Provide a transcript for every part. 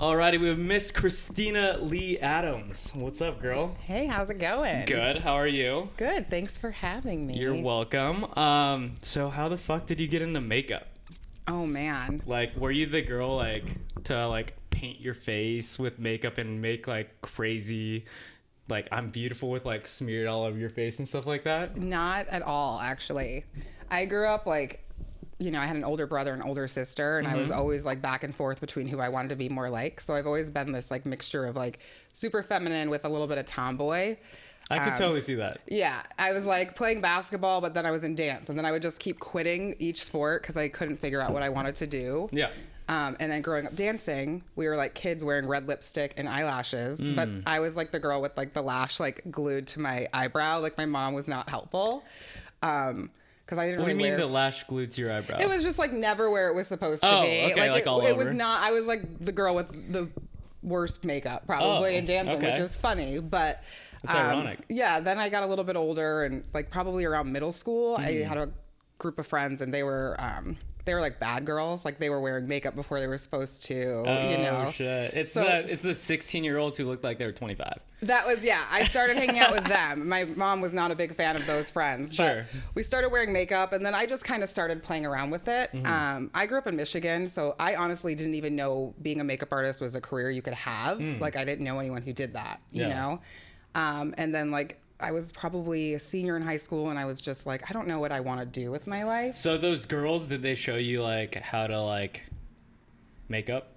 Alrighty, we have Miss Christina Lee Adams. What's up, girl? Hey, how's it going? Good. How are you? Good. Thanks for having me. You're welcome. So how the fuck did you get into makeup? Oh, man. Like, were you the girl, like, to, like, paint your face with makeup and make, like, crazy, like, I'm beautiful with, like, smeared all over your face and stuff like that? Not at all, actually. I grew up, like, you know, I had an older brother and older sister, and I was always, like, back and forth between who I wanted to be more like. So I've always been this, like, mixture of, like, super feminine with a little bit of tomboy. I could totally see that. Yeah, I was like playing basketball, but then I was in dance, and then I would just keep quitting each sport because I couldn't figure out what I wanted to do. Yeah. And then growing up dancing, we were like kids wearing red lipstick and eyelashes, but I was like the girl with like the lash like glued to my eyebrow. Like my mom was not helpful. Because I didn't What do really you mean the lash glued to your eyebrow? It was just like never where it was supposed to be. Okay, like all it over. was not. I was like the girl with the worst makeup probably in dancing, which was funny, but. It's ironic. Yeah, then I got a little bit older and like probably around middle school, I had a group of friends and they were like bad girls. Like they were wearing makeup before they were supposed to, you know. Oh shit. It's the 16-year-olds who looked like they were 25. That was, yeah, I started hanging out with them. My mom was not a big fan of those friends, but we started wearing makeup and then I just kind of started playing around with it. I grew up in Michigan, so I honestly didn't even know being a makeup artist was a career you could have. Like I didn't know anyone who did that, you know? And then like I was probably a senior in high school and I was just like, I don't know what I want to do with my life. So those girls, did they show you like how to like make up?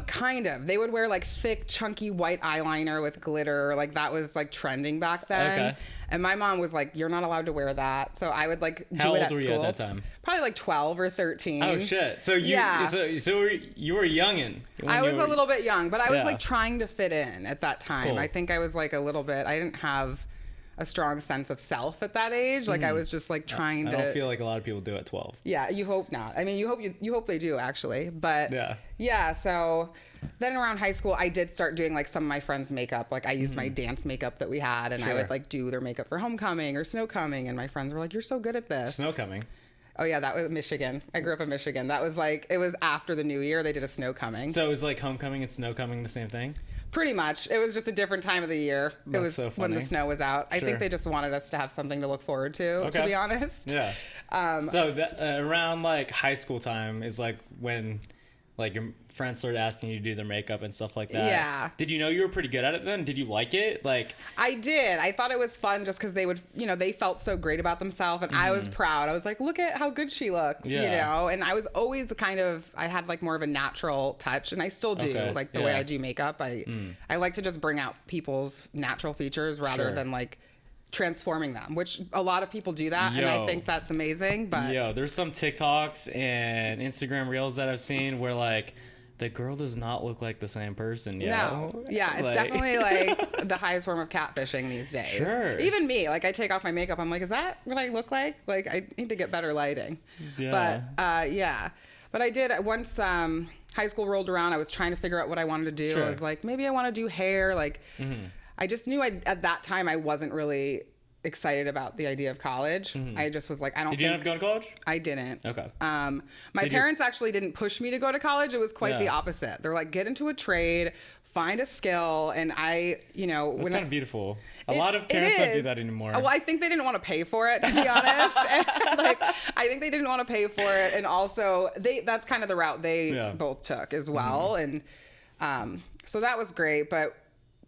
Kind of. They would wear like thick, chunky white eyeliner with glitter. Like that was like trending back then. Okay. And my mom was like, "You're not allowed to wear that." So I would like do it at school. How old were you at that time? Probably like 12 or 13. Oh shit! So you, so you were youngin. I was a little bit young, but I was like trying to fit in at that time. Cool. I think I was like a little bit. I didn't have a strong sense of self at that age. Like I was just like trying to. I don't feel like a lot of people do at 12. Yeah, you hope not. I mean, you hope they do actually, but yeah. So then around high school, I did start doing like some of my friends' makeup. Like I used my dance makeup that we had, and I would like do their makeup for homecoming or snowcoming. And my friends were like, "You're so good at this." Snowcoming. Oh yeah, that was Michigan. I grew up in Michigan. That was like it was after the New Year. They did a snowcoming. So it was like homecoming and snowcoming the same thing. Pretty much. It was just a different time of the year. It was so when the snow was out. I think they just wanted us to have something to look forward to be honest. Yeah. So around like high school time is like when like your friends started asking you to do their makeup and stuff like that. Yeah. Did you know you were pretty good at it then? Did you like it? Like I did. I thought it was fun just because they would, you know, they felt so great about themselves and I was proud. I was like, look at how good she looks, you know? And I was always I had like more of a natural touch and I still do. Like the way I do makeup, I like to just bring out people's natural features rather than like transforming them, which a lot of people do that and I think that's amazing. But there's some TikToks and Instagram reels that I've seen where like the girl does not look like the same person. No. Yeah, it's definitely like the highest form of catfishing these days. Sure. Even me, like I take off my makeup, I'm like, is that what I look like? Like I need to get better lighting. But but I did once high school rolled around, I was trying to figure out what I wanted to do. I was like, maybe I want to do hair. Like I just knew at that time I wasn't really excited about the idea of college. I just was like, I don't think... Did you end up going to college? I didn't. Okay. My parents actually didn't push me to go to college. It was quite the opposite. They're like, get into a trade, find a skill. And I, you know... It's kind of beautiful. A lot of parents don't do that anymore. Well, I think they didn't want to pay for it, to be honest. Like, I think they didn't want to pay for it. And also, that's kind of the route they both took as well. And so that was great. But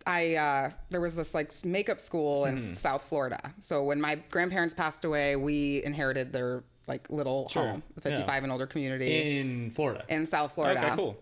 there was this like makeup school in South Florida. So when my grandparents passed away, we inherited their like little home, the 55 and older community in Florida, in South Florida. Okay, cool.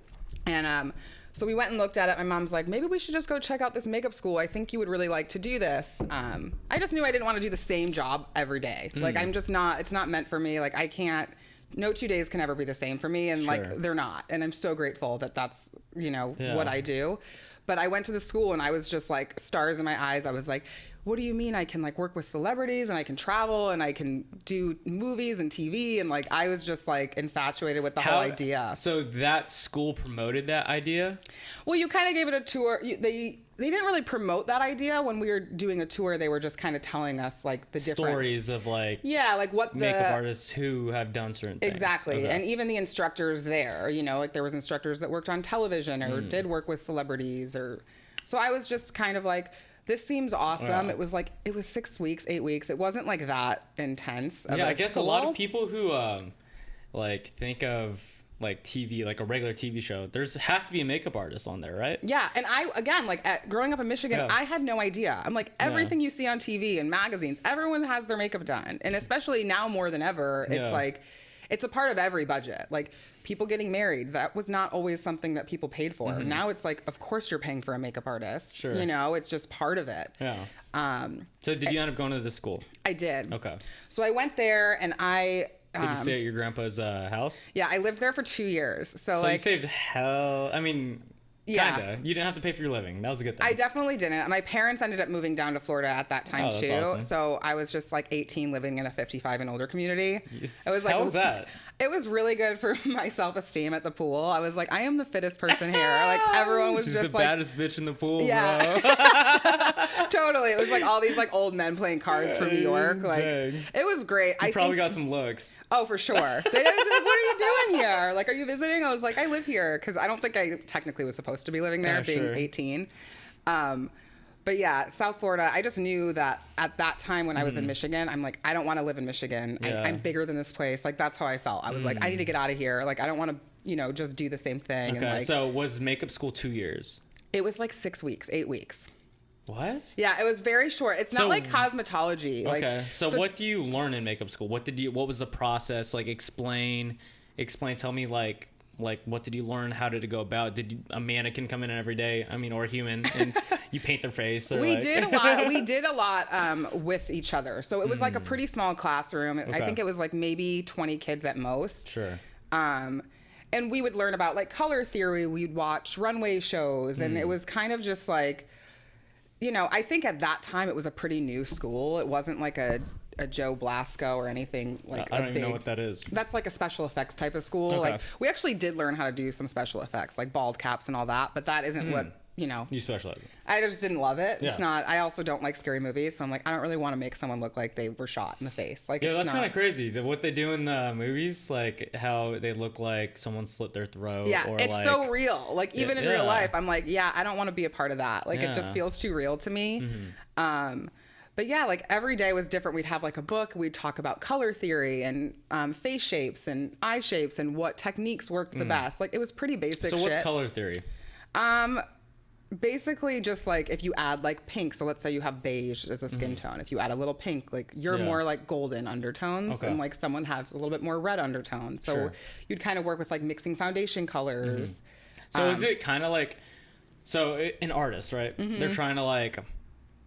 And so we went and looked at it. My mom's like, maybe we should just go check out this makeup school. I think you would really like to do this. I just knew I didn't want to do the same job every day. Like I'm just not. It's not meant for me. Like I can't. No 2 days can ever be the same for me, and like they're not. And I'm so grateful that that's what I do. But I went to the school and I was just like stars in my eyes. I was like, what do you mean I can like work with celebrities and I can travel and I can do movies and TV? And like, I was just like infatuated with the whole idea. So that school promoted that idea? Well, you kind of gave it a tour. They didn't really promote that idea when we were doing a tour. They were just kind of telling us like the different stories of like what makeup artists who have done certain things. Exactly. Okay. And even the instructors there, you know, like there was instructors that worked on television or did work with celebrities so I was just kind of like, this seems awesome. Yeah. It was 6 weeks, 8 weeks. It wasn't like that intense. I guess school. A lot of people who like think of like TV, like a regular TV show, has to be a makeup artist on there, right? Yeah. And growing up in Michigan, I had no idea. I'm like, everything you see on TV and magazines, everyone has their makeup done. And especially now more than ever, it's like, it's a part of every budget. Like people getting married, that was not always something that people paid for. Mm-hmm. Now it's like, of course you're paying for a makeup artist. Sure. You know, it's just part of it. Yeah. So did you end up going to the school? I did. Okay. So I went there and did you stay at your grandpa's house? Yeah, I lived there for 2 years. So you saved hell. I mean, kinda. You didn't have to pay for your living. That was a good thing. I definitely didn't. My parents ended up moving down to Florida at that time too. Awesome. So I was just like 18 living in a 55 and older community. It was like, how was that? It was really good for my self-esteem at the pool. I was like, I am the fittest person here. Like everyone was She's just the like baddest bitch in the pool, yeah. Bro. Totally. It was like all these like old men playing cards from New York. Like it was great. You probably got some looks. Oh, for sure. They was like, what are you doing here? Like, are you visiting? I was like, I live here because I don't think I technically was supposed to be living there, being 18. But yeah, South Florida, I just knew that at that time when I was in Michigan, I'm like, I don't want to live in Michigan. Yeah. I'm bigger than this place. Like, that's how I felt. I was like, I need to get out of here. Like, I don't want to, you know, just do the same thing. Okay, and like, so was makeup school 2 years? It was like 6 weeks, 8 weeks. What? Yeah, it was very short. It's not like cosmetology. Okay, like, so what do you learn in makeup school? What was the process? Like, explain, tell me like what did you learn? How did it go about? Did a mannequin come in every day? I mean, or a human, and you paint their face? Or we did a lot. We did a lot with each other. So it was like a pretty small classroom. Okay. I think it was like maybe 20 kids at most. Sure. And we would learn about like color theory. We'd watch runway shows, and it was kind of just like, you know, I think at that time it was a pretty new school. It wasn't like a Joe Blasco or anything like I don't even know what that is. That's like a special effects type of school. Okay. Like we actually did learn how to do some special effects, like bald caps and all that, but that isn't what, you know. You specialize in. I just didn't love it. Yeah. It's not. I also don't like scary movies, so I'm like, I don't really want to make someone look like they were shot in the face. Like, yeah, that's kind of crazy. What they do in the movies, like how they look like someone slit their throat. Yeah, or it's like, so real. Like even in real life, I'm like, yeah, I don't want to be a part of that. Like it just feels too real to me. But yeah, like every day was different. We'd have like a book. We'd talk about color theory and face shapes and eye shapes and what techniques worked the best. Like it was pretty basic shit. So what's color theory? Basically just like if you add like pink, so let's say you have beige as a skin tone. If you add a little pink, like you're more like golden undertones and like someone has a little bit more red undertones. So you'd kind of work with like mixing foundation colors. So is it kind of like, so an artist, right? They're trying to like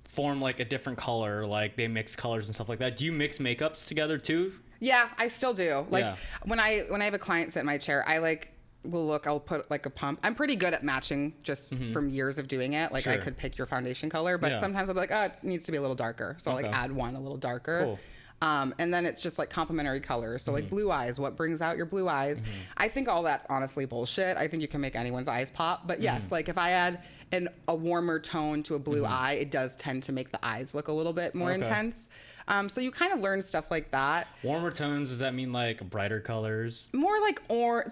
form like a different color, like they mix colors and stuff like that. Do you mix makeups together too? Yeah, I still do. Like when I have a client sit in my chair, I like I'll put like a pump. I'm pretty good at matching just from years of doing it. Like I could pick your foundation color, but sometimes I'll be like, oh, it needs to be a little darker. So I'll like add one a little darker. Cool. And then it's just like complementary colors. So like blue eyes, what brings out your blue eyes? I think all that's honestly bullshit. I think you can make anyone's eyes pop. But yes, like if I add a warmer tone to a blue eye, it does tend to make the eyes look a little bit more intense. So you kind of learn stuff like that. Warmer tones, does that mean like brighter colors? More like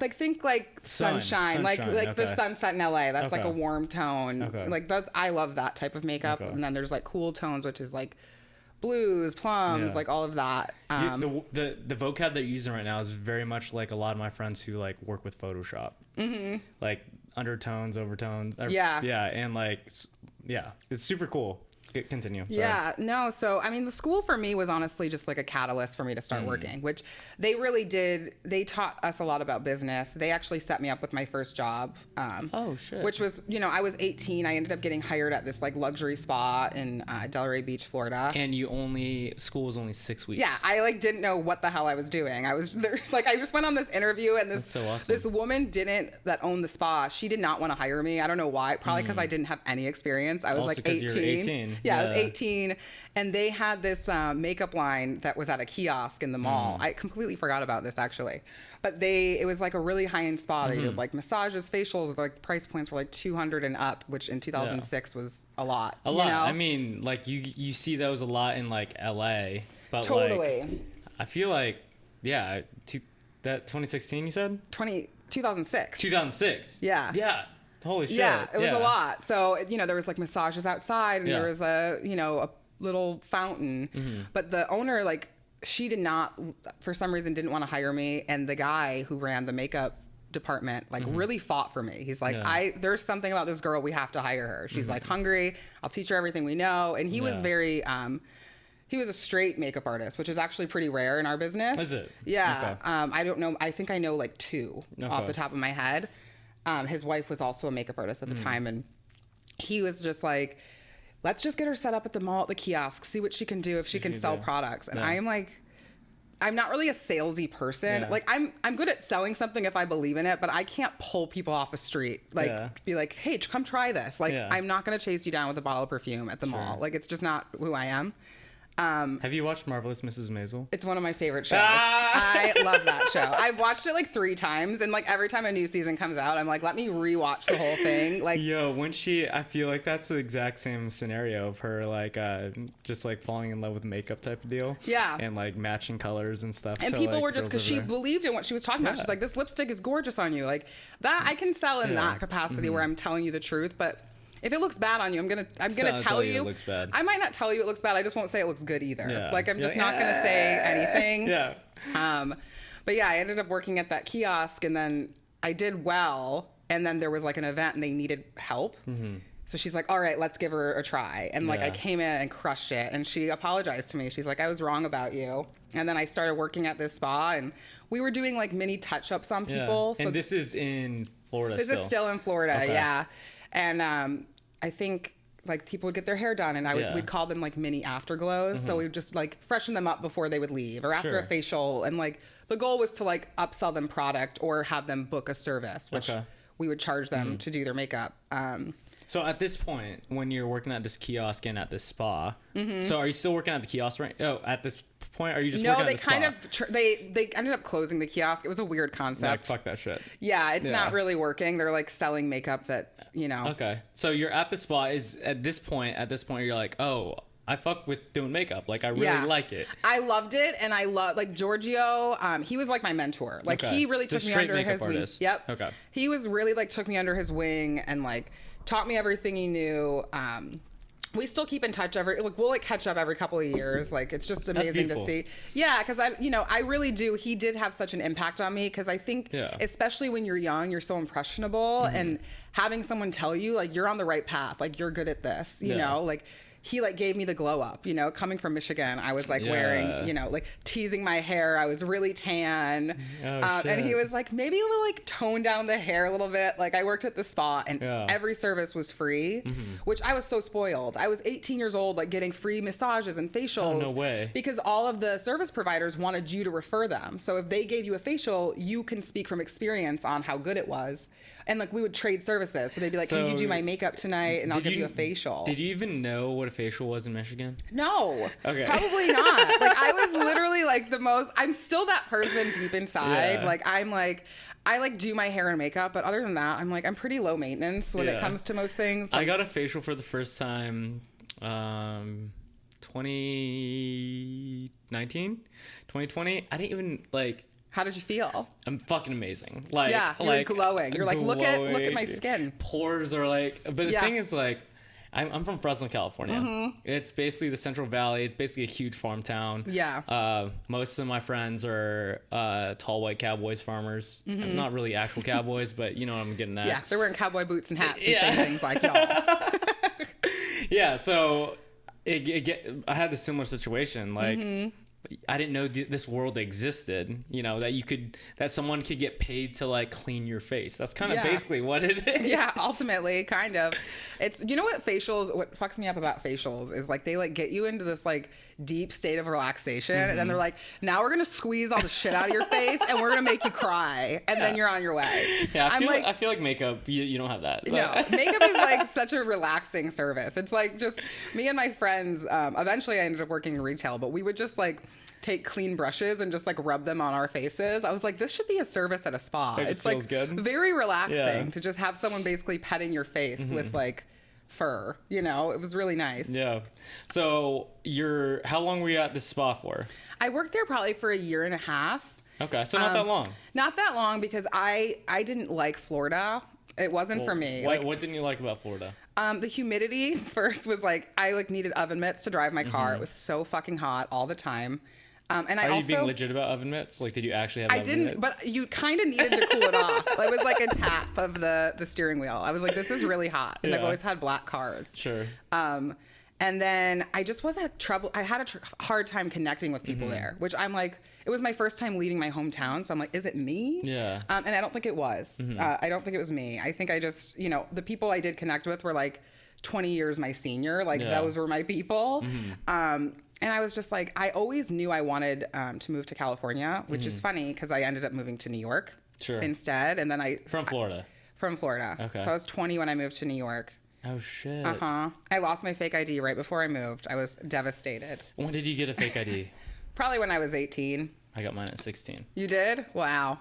like think like sunshine. Like the sunset in LA. That's like a warm tone. Like I love that type of makeup. And then there's like cool tones, which is like blues, plums, like all of that. The vocab that you're using right now is very much like a lot of my friends who like work with Photoshop. Like undertones, overtones. And like, it's super cool. Continue. Sorry. Yeah, no. So, I mean, the school for me was honestly just like a catalyst for me to start working, which they really did. They taught us a lot about business. They actually set me up with my first job. Oh, shit. Which was, you know, I was 18. I ended up getting hired at this like luxury spa in Delray Beach, Florida. And school was only 6 weeks. Yeah, I like didn't know what the hell I was doing. I was there, like, I just went on this interview and this woman that owned the spa, she did not want to hire me. I don't know why. Probably because I didn't have any experience. I was also like 18. You're 18. Yeah, I was 18, and they had this makeup line that was at a kiosk in the mall. I completely forgot about this, actually. But it was like a really high-end spa. They did like massages, facials. Like price points were like $200 and up, which in 2006 was a lot. A lot. You know? I mean, like you see those a lot in like LA, but totally. Like, I feel like, yeah, that 2016 you said? 2006. 2006. Yeah. Yeah. Holy shit. Yeah, it was a lot. So, you know, there was like massages outside, and there was a little fountain. But the owner, like, she did not, for some reason, didn't want to hire me. And the guy who ran the makeup department, like, really fought for me. He's like, there's something about this girl, we have to hire her. She's like hungry. I'll teach her everything we know. And he was very, he was a straight makeup artist, which is actually pretty rare in our business. Is it? Yeah. Okay. I don't know. I think I know like 2 off the top of my head. His wife was also a makeup artist at the time. And he was just like, let's just get her set up at the mall at the kiosk, see what she can do, if she can sell products. And I'm like, I'm not really a salesy person. Like I'm good at selling something if I believe in it, but I can't pull people off a street. Like be like, hey, come try this. Like I'm not going to chase you down with a bottle of perfume at the mall. Like it's just not who I am. Have you watched Marvelous Mrs. Maisel? It's one of my favorite shows. I love that show. I've watched it like 3 times, and like every time a new season comes out, I'm like, let me rewatch the whole thing. Like, I feel like that's the exact same scenario of her, like, just like falling in love with makeup type of deal. Yeah. And like matching colors and stuff. And people were just, because she believed in what she was talking about. She's like, this lipstick is gorgeous on you. Like that, I can sell in that capacity where I'm telling you the truth, but if it looks bad on you, I'm gonna tell you. It looks bad. I might not tell you it looks bad. I just won't say it looks good either. Yeah. Like I'm just not gonna say anything. Yeah. But yeah, I ended up working at that kiosk, and then I did well. And then there was like an event, and they needed help. So she's like, "All right, let's give her a try." And like I came in and crushed it. And she apologized to me. She's like, "I was wrong about you." And then I started working at this spa, and we were doing like mini touch-ups on people. And this is in Florida. This is still in Florida. Okay. Yeah. And I think like people would get their hair done, and we'd call them like mini afterglows. So we would just like freshen them up before they would leave, or after a facial. And like the goal was to like upsell them product or have them book a service, which we would charge them to do their makeup. So at this point, when you're working at this kiosk and at this spa, so are you still working at the kiosk right? Oh, at this point, are you just working at the spa? No, they ended up closing the kiosk. It was a weird concept. Like, fuck that shit. Yeah, it's not really working. They're like selling makeup that, you know. Okay. So you're at the spa. At this point, you're like, oh, I fuck with doing makeup. Like, I really like it. I loved it. And I love, like, Giorgio, he was like my mentor. Like, he really took me under his wing. Yep. Okay. He was really like, took me under his wing and like taught me everything he knew. We still keep in touch we'll like catch up every couple of years. Like, it's just amazing to see. Yeah. Cause I really do. He did have such an impact on me. Cause I think especially when you're young, you're so impressionable, and having someone tell you like, you're on the right path. Like, you're good at this, you know, like, he like gave me the glow up, you know, coming from Michigan. I was like wearing, you know, like teasing my hair. I was really tan. And he was like, maybe we'll like tone down the hair a little bit. Like, I worked at the spa, and every service was free, which I was so spoiled. I was 18 years old, like getting free massages and facials. Oh, no way. Because all of the service providers wanted you to refer them. So if they gave you a facial, you can speak from experience on how good it was. And like, we would trade services. So they'd be like, can you do my makeup tonight? And I'll give you a facial. Did you even know what a facial was in Michigan? No. Okay. Probably not. Like, I was literally like I'm still that person deep inside. Like, I like do my hair and makeup, but other than that, I'm pretty low maintenance when it comes to most things. I got a facial for the first time 2019, 2020. I didn't even like. How did you feel? I'm fucking amazing. Like, you're glowing. You're like, look at my skin. Pores are like, but the thing is like, I'm from Fresno, California. It's basically the Central Valley. It's basically a huge farm town. Yeah. Most of my friends are tall white cowboys, farmers. Not really actual cowboys, but you know what I'm getting at. Yeah, they're wearing cowboy boots and hats and saying things like y'all. Yeah, so I had this similar situation. Like, I didn't know this world existed, you know, that someone could get paid to like clean your face. That's kind of basically what it is. Yeah, ultimately, kind of. It's, you know what fucks me up about facials is like they like get you into this like deep state of relaxation and then they're like, now we're going to squeeze all the shit out of your face and we're going to make you cry and then you're on your way. Yeah, I feel like makeup, you don't have that. No, makeup is like such a relaxing service. It's like just me and my friends, eventually I ended up working in retail, but we would just like take clean brushes and just like rub them on our faces. I was like, this should be a service at a spa. It's like good. Very relaxing to just have someone basically petting your face with like fur, you know. It was really nice. Yeah. So how long were you at the spa for? I worked there probably for 1.5 years. Okay, so not that long. Not that long because I didn't like Florida. It wasn't for me. What didn't you like about Florida? The humidity first was like, I like needed oven mitts to drive my car. It was so fucking hot all the time. And Are you being legit about oven mitts? Like, did you actually have oven mitts? But you kind of needed to cool it off. It was like a tap of the steering wheel. I was like, this is really hot. And I've always had black cars. Sure. And then I just was at trouble. I had a hard time connecting with people there, which I'm like, it was my first time leaving my hometown. So I'm like, is it me? Yeah. And I don't think it was. I don't think it was me. I think I just, you know, the people I did connect with were like 20 years my senior. Like those were my people. And I was just like, I always knew I wanted to move to California, which is funny because I ended up moving to New York instead. And then From Florida? From Florida. Okay. So I was 20 when I moved to New York. Oh, shit. I lost my fake ID right before I moved. I was devastated. When did you get a fake ID? Probably when I was 18. I got mine at 16. You did? Wow.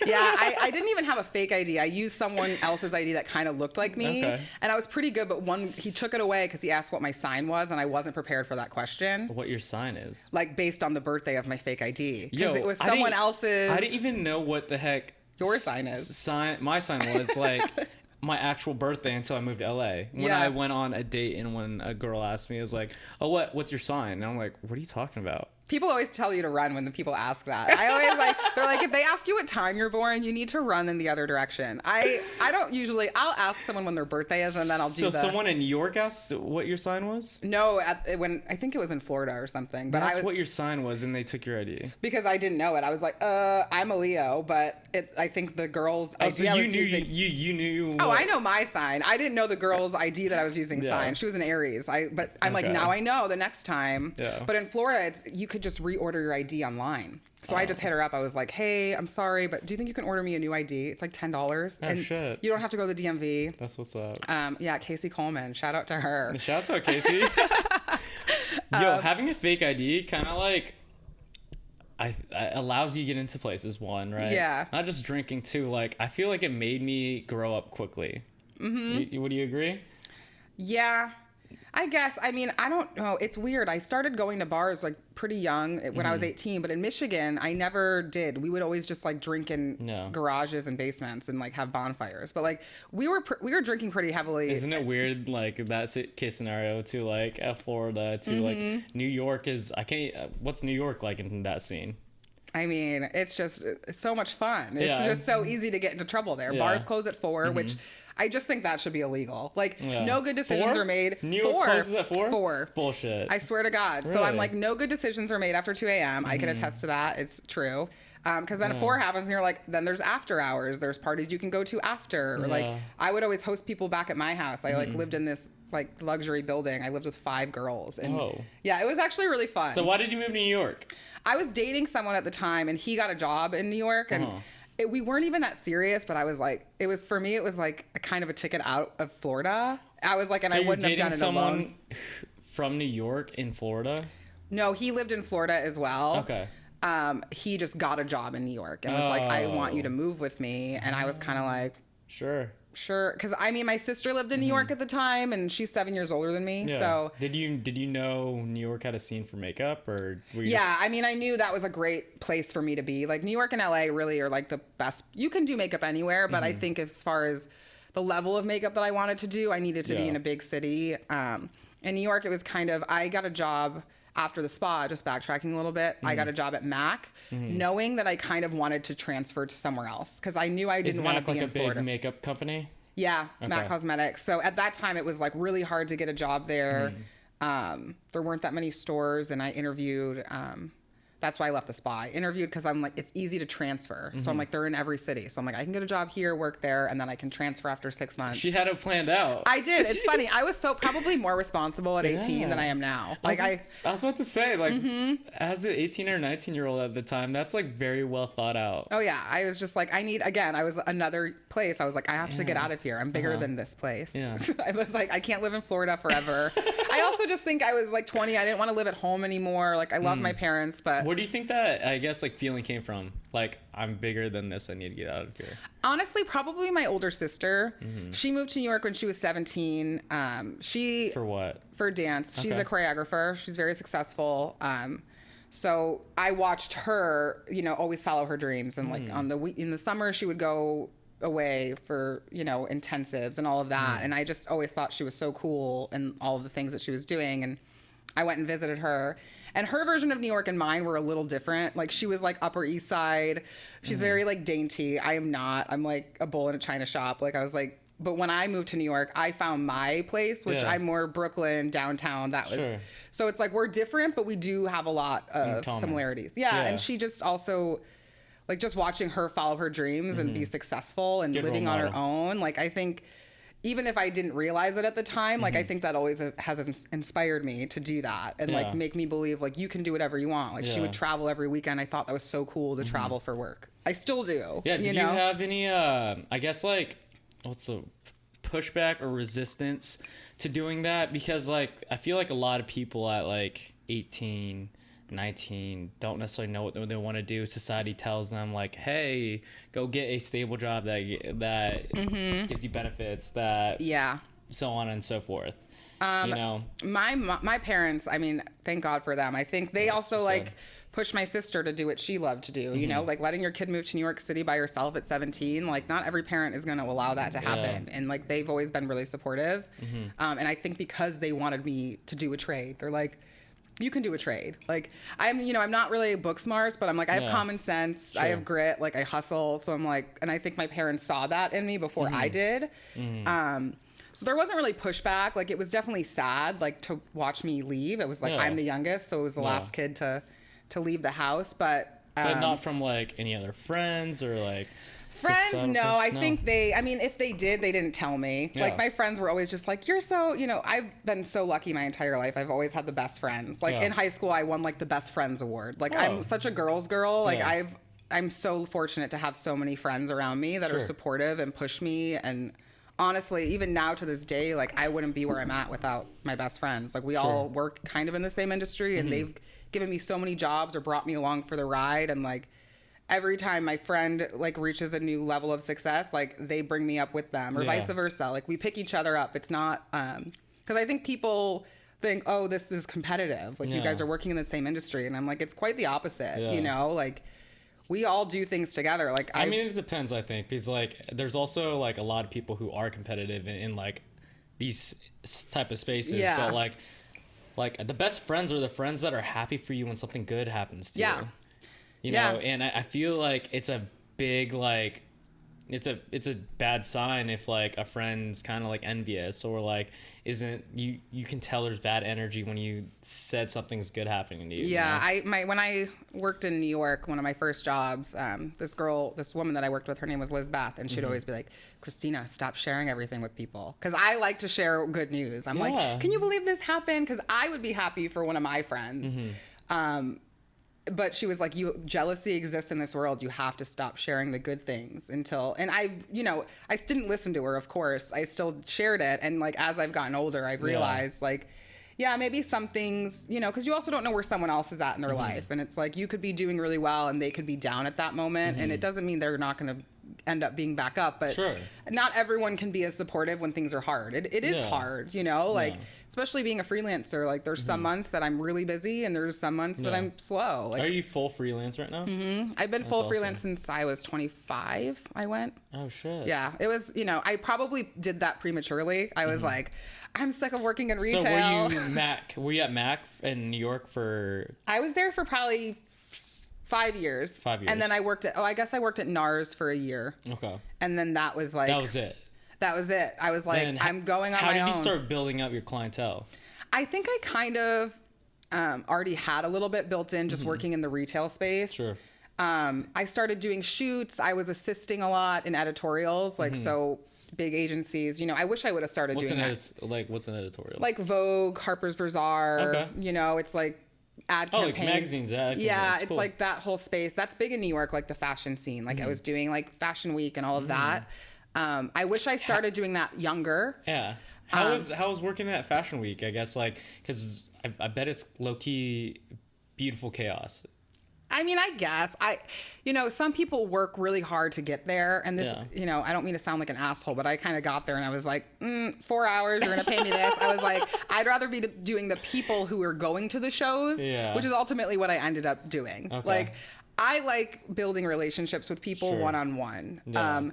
Yeah, I didn't even have a fake ID. I used someone else's ID that kind of looked like me. Okay. And I was pretty good, but he took it away because he asked what my sign was, and I wasn't prepared for that question. What your sign is? Like, based on the birthday of my fake ID. Because it was someone else's... I didn't even know what the heck... Your sign is. My sign was, like... my actual birthday until I moved to LA. When I went on a date and when a girl asked me, it was like, oh, what's your sign? And I'm like, what are you talking about? People always tell you to run when the people ask that. I always like, they're like, if they ask you what time you're born, you need to run in the other direction. I don't usually, I'll ask someone when their birthday is and then I'll do So someone in New York asked what your sign was? No, when I think it was in Florida or something. But that's what your sign was and they took your ID. Because I didn't know it. I was like, I'm a Leo, but I think the girl's ID so you knew you knew. Oh, I know my sign. I didn't know the girl's ID that I was using sign. She was an Aries. But I'm like, now I know the next time. Yeah. But in Florida, you could just reorder your ID online. So I just hit her up. I was like, hey, I'm sorry, but do you think you can order me a new ID? It's like $10. Oh, shit. You don't have to go to the DMV. That's what's up. Yeah, Casey Coleman. Shout out to her. Shout out, Casey. Yo, having a fake ID kind of like allows you to get into places, one, right? Yeah. Not just drinking, too. Like, I feel like it made me grow up quickly. Would you agree? Yeah. I guess. I mean, I don't know. It's weird. I started going to bars like pretty young when I was 18, but in Michigan, I never did. We would always just like drink in garages and basements and like have bonfires. But like we were drinking pretty heavily. Isn't it weird? Like that's a case scenario to like Florida to like New York is. What's New York like in that scene? I mean, it's just so much fun. It's just so easy to get into trouble there. Yeah. Bars close at 4, which I just think that should be illegal. Like, no good decisions are made. New York closes at 4? 4. Bullshit. I swear to God. Really? So I'm like, no good decisions are made after 2 a.m. I can attest to that. It's true. Because then 4 happens and you're like, then there's after hours. There's parties you can go to after. Or like, I would always host people back at my house. I like lived in this like luxury building. I lived with 5 girls. And yeah, it was actually really fun. So why did you move to New York? I was dating someone at the time and he got a job in New York and we weren't even that serious, but I was like, for me, it was like a kind of a ticket out of Florida. I was like, and I wouldn't have done it alone. From New York in Florida? No, he lived in Florida as well. Okay. He just got a job in New York and was like, I want you to move with me. And I was kind of like, Sure. Because I mean, my sister lived in New York at the time, and she's 7 years older than me. Yeah. So did you know New York had a scene for makeup, or were you I mean, I knew that was a great place for me to be. Like New York and LA really are like the best. You can do makeup anywhere, but I think as far as the level of makeup that I wanted to do, I needed to be in a big city. In New York, it was kind of I got a job. After the spa, just backtracking a little bit, I got a job at MAC, knowing that I kind of wanted to transfer to somewhere else because I knew I didn't want to be in Florida. Is MAC like a big makeup company? Yeah, okay. MAC Cosmetics. So at that time, it was like really hard to get a job there. There weren't that many stores, and I interviewed. That's why I left the spa. I interviewed because I'm like, it's easy to transfer. So I'm like, they're in every city. So I'm like, I can get a job here, work there, and then I can transfer after 6 months. She had it planned out. I did. It's funny. I was probably more responsible at 18 than I am now. Like I was about to say, like, as an 18 or 19-year-old at the time, that's like very well thought out. Oh yeah. I was just like, I was another place. I was like, I have to get out of here. I'm bigger than this place. Yeah. I was like, I can't live in Florida forever. I also just think I was like 20. I didn't want to live at home anymore. Like I love my parents, but where do you think that, I guess, like, feeling came from? Like, I'm bigger than this. I need to get out of here. Honestly, probably my older sister. She moved to New York when she was 17. For what? For dance. She's a choreographer. She's very successful. So I watched her, always follow her dreams. And like in the summer, she would go away for, intensives and all of that. And I just always thought she was so cool and all of the things that she was doing. And I went and visited her. And her version of New York and mine were a little different. Like she was like Upper East Side. She's very like dainty. I am not. I'm like a bull in a china shop. Like I was like, but when I moved to New York, I found my place, which I'm more Brooklyn, downtown. That was, so it's like we're different, but we do have a lot of similarities. Yeah. And she just also, like just watching her follow her dreams and be successful and living on her own. Like I think, even if I didn't realize it at the time, like I think that always has inspired me to do that and like make me believe like you can do whatever you want. Like she would travel every weekend. I thought that was so cool to travel for work. I still do. Yeah. Did you have any, I guess like, what's the pushback or resistance to doing that? Because like, I feel like a lot of people at like 18, 19 don't necessarily know what they want to do. Society tells them like, hey, go get a stable job that gives you benefits, that so on and so forth. My parents, I mean, thank God for them. I think they also like pushed my sister to do what she loved to do, like letting your kid move to New York City by herself at 17. Like not every parent is going to allow that to happen. And like, they've always been really supportive. And I think because they wanted me to do a trade, they're like, you can do a trade. Like I'm not really book smart, but I'm like, I have common sense. I have grit. Like I hustle. So I'm like, and I think my parents saw that in me before I did. So there wasn't really pushback. Like it was definitely sad, like to watch me leave. It was like, I'm the youngest. So it was the last kid to leave the house, but not from like any other friends or like friends. No, I think if they did, they didn't tell me. Like my friends were always just like, you're so, I've been so lucky my entire life. I've always had the best friends. Like in high school, I won like the best friends award. Like I'm such a girl's girl. Like I'm so fortunate to have so many friends around me that are supportive and push me. And honestly, even now to this day, like I wouldn't be where I'm at without my best friends. Like we all work kind of in the same industry and they've given me so many jobs or brought me along for the ride. And like, every time my friend like reaches a new level of success, like they bring me up with them or vice versa. Like we pick each other up. It's not, cause I think people think, oh, this is competitive. Like you guys are working in the same industry. And I'm like, it's quite the opposite, like we all do things together. Like, I mean, it depends, I think, because like, there's also like a lot of people who are competitive in like these type of spaces, but like the best friends are the friends that are happy for you when something good happens to you. You know, and I feel like it's a big, like, it's a bad sign if like a friend's kind of like envious or like you can tell there's bad energy when you said something's good happening to you. Yeah, you know? When I worked in New York, one of my first jobs, this woman that I worked with, her name was Liz Beth, and she'd always be like, Christina, stop sharing everything with people, because I like to share good news. I'm like, can you believe this happened? Because I would be happy for one of my friends. But she was like, jealousy exists in this world. You have to stop sharing the good things and I didn't listen to her, of course. I still shared it. And like, as I've gotten older, I've realized like, maybe some things, cause you also don't know where someone else is at in their life. And it's like, you could be doing really well and they could be down at that moment. And it doesn't mean they're not going to end up being back up, but not everyone can be as supportive when things are hard. It is hard, like especially being a freelancer. Like there's some months that I'm really busy and there's some months that I'm slow. Like, are you full freelance right now? I've been full freelance since I was 25. I went. Oh shit. Yeah, it was. I probably did that prematurely. I was like, I'm sick of working in retail. So were you at Mac in New York for? I was there for probably 5 years. 5 years. And then I worked at NARS for a year. Okay. And then that was like... That was it. That was it. I was like, I'm going on my own. How did you start building up your clientele? I think I kind of already had a little bit built in just working in the retail space. Sure. I started doing shoots. I was assisting a lot in editorials, like so big agencies. I wish I would have started doing that. What's an editorial? Like Vogue, Harper's Bazaar. Okay. It's like ad campaigns. Like magazines, yeah, it's cool. Like that whole space. That's big in New York, like the fashion scene. Like I was doing like Fashion Week and all of that. I wish I started doing that younger. Yeah. How was working at Fashion Week? I guess because I bet it's low key beautiful chaos. I mean, I guess some people work really hard to get there, and this, I don't mean to sound like an asshole, but I kind of got there and I was like, 4 hours, you're going to pay me this. I was like, I'd rather be doing the people who are going to the shows, which is ultimately what I ended up doing. Okay. Like, I like building relationships with people one-on-one. Yeah.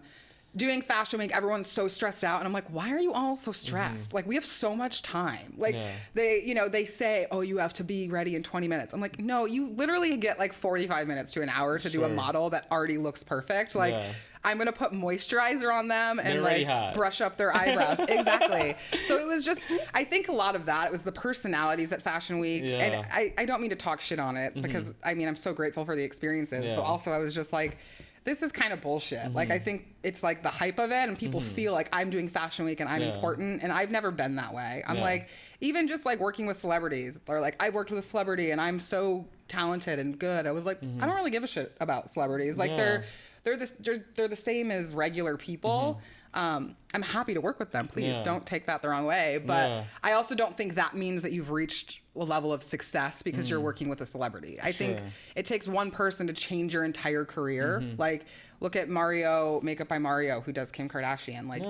Doing Fashion Week, everyone's so stressed out, and I'm like, why are you all so stressed? Like, we have so much time. Like, they say, oh, you have to be ready in 20 minutes. I'm like, no, you literally get like 45 minutes to an hour to do a model that already looks perfect. Like, I'm gonna put moisturizer on them and brush up their eyebrows. Exactly. So it was just, I think a lot of that, it was the personalities at Fashion Week. And I don't mean to talk shit on it because I mean, I'm so grateful for the experiences, but also I was just like, this is kind of bullshit. Like, I think it's like the hype of it, and people feel like I'm doing Fashion Week and I'm important, and I've never been that way. I'm like, even just like working with celebrities, they're like, I worked with a celebrity and I'm so talented and good. I was like, I don't really give a shit about celebrities. Like, they're the same as regular people. I'm happy to work with them. Please don't take that the wrong way. But I also don't think that means that you've reached a level of success because you're working with a celebrity. I think it takes one person to change your entire career. Like, look at Mario, Makeup by Mario, who does Kim Kardashian. Like,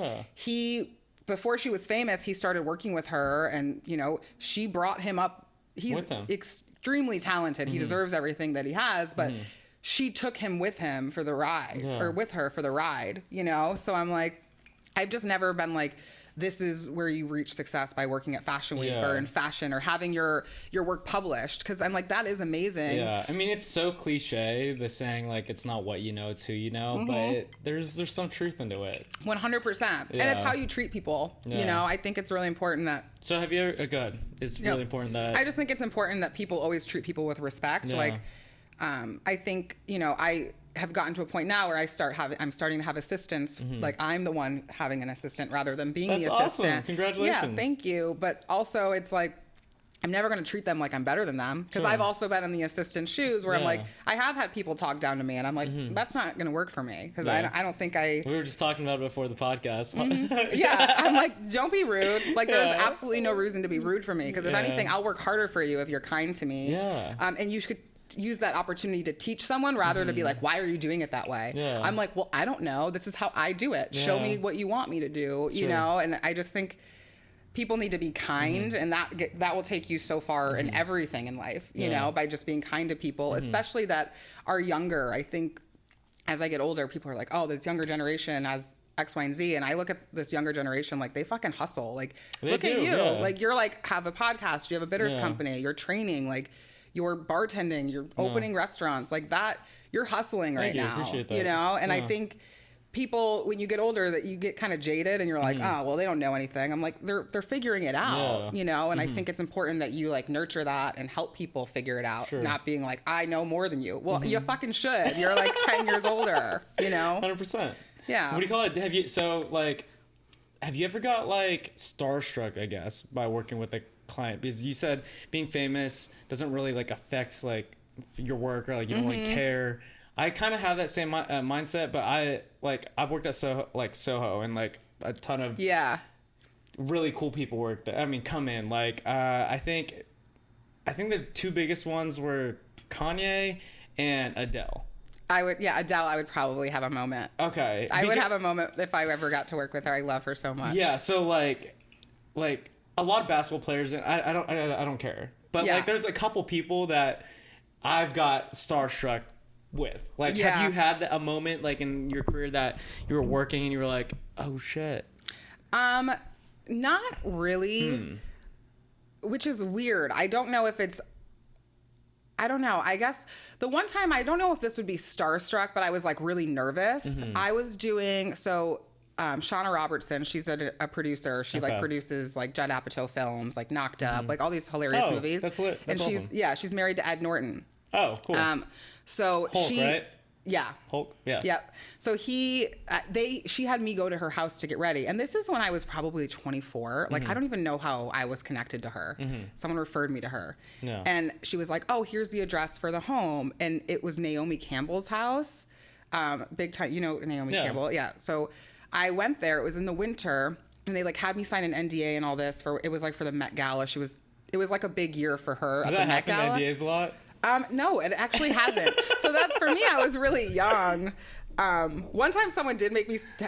before she was famous, he started working with her, and, she brought him up. He's extremely talented. He deserves everything that he has, but she took him with him for the ride, or with her for the ride, So I'm like, I've just never been like, this is where you reach success by working at Fashion Week or in fashion or having your work published. Because I'm like, that is amazing. Yeah, I mean, it's so cliche, the saying, like, it's not what you know, it's who you know. But there's some truth into it. 100%. And it's how you treat people. I think it's really important that... So have you ever... good. It's really important that... I just think it's important that people always treat people with respect. Like, I think, I have gotten to a point now where I'm starting to have assistants. Like, I'm the one having an assistant rather than being the assistant. Awesome. Congratulations. Yeah, thank you. But also, it's like, I'm never going to treat them like I'm better than them, because I've also been in the assistant shoes where I'm like, I have had people talk down to me, and I'm like, that's not going to work for me, because I don't think we were just talking about it before the podcast. Yeah, I'm like, don't be rude. Like, there's absolutely no reason to be rude for me, because if anything, I'll work harder for you if you're kind to me. And you should use that opportunity to teach someone rather to be like, why are you doing it that way? I'm like, well, I don't know. This is how I do it. Show me what you want me to do, And I just think people need to be kind, and that will take you so far in everything in life, you know, by just being kind to people, especially that are younger. I think as I get older, people are like, oh, this younger generation has X, Y, and Z. And I look at this younger generation, like, they fucking hustle. Like, look at you. Like, you're like, have a podcast, you have a bitters company, you're training, like, you're bartending, you're opening restaurants, like that, you're hustling right now, appreciate that. And I think people, when you get older, that you get kind of jaded and you're like, oh, well, they don't know anything. I'm like, they're figuring it out, and I think it's important that you like nurture that and help people figure it out, not being like, I know more than you. Well, you fucking should. You're like 10 years older, 100%. Yeah. What do you call it? Have you ever got like starstruck, I guess, by working with a client? Because you said being famous doesn't really like affect like your work, or like you don't really care. I kind of have that same mindset, but I've worked at Soho, and like a ton of really cool people work there. I mean, come in, like I think the two biggest ones were Kanye and Adele. Adele, I would probably have a moment. Okay. I would have a moment if I ever got to work with her. I love her so much. Yeah, so like a lot of basketball players, and I don't care. But like there's a couple people that I've got starstruck with. Like, have you had a moment like in your career that you were working and you were like, oh shit? Not really. Which is weird. I don't know if it's... I don't know. I guess the one time, I don't know if this would be starstruck, but I was like really nervous. I was doing, so Shauna Robertson. She's a producer. She like produces like Judd Apatow films, like Knocked Up, like all these hilarious movies. That's lit. That's and awesome. she's married to Ed Norton. Oh, cool. So Hulk, right? Yeah. Hulk. Yeah. Yep. So she had me go to her house to get ready, and this is when I was probably 24. Like I don't even know how I was connected to her. Someone referred me to her, and she was like, "Oh, here's the address for the home," and it was Naomi Campbell's house. Big time, you know Naomi Campbell. Yeah. So I went there. It was in the winter, and they like had me sign an NDA and all this it was like for the Met Gala. It was like a big year for her. Does that happen in NDAs a lot? No, it actually hasn't. So that's for me. I was really young. One time someone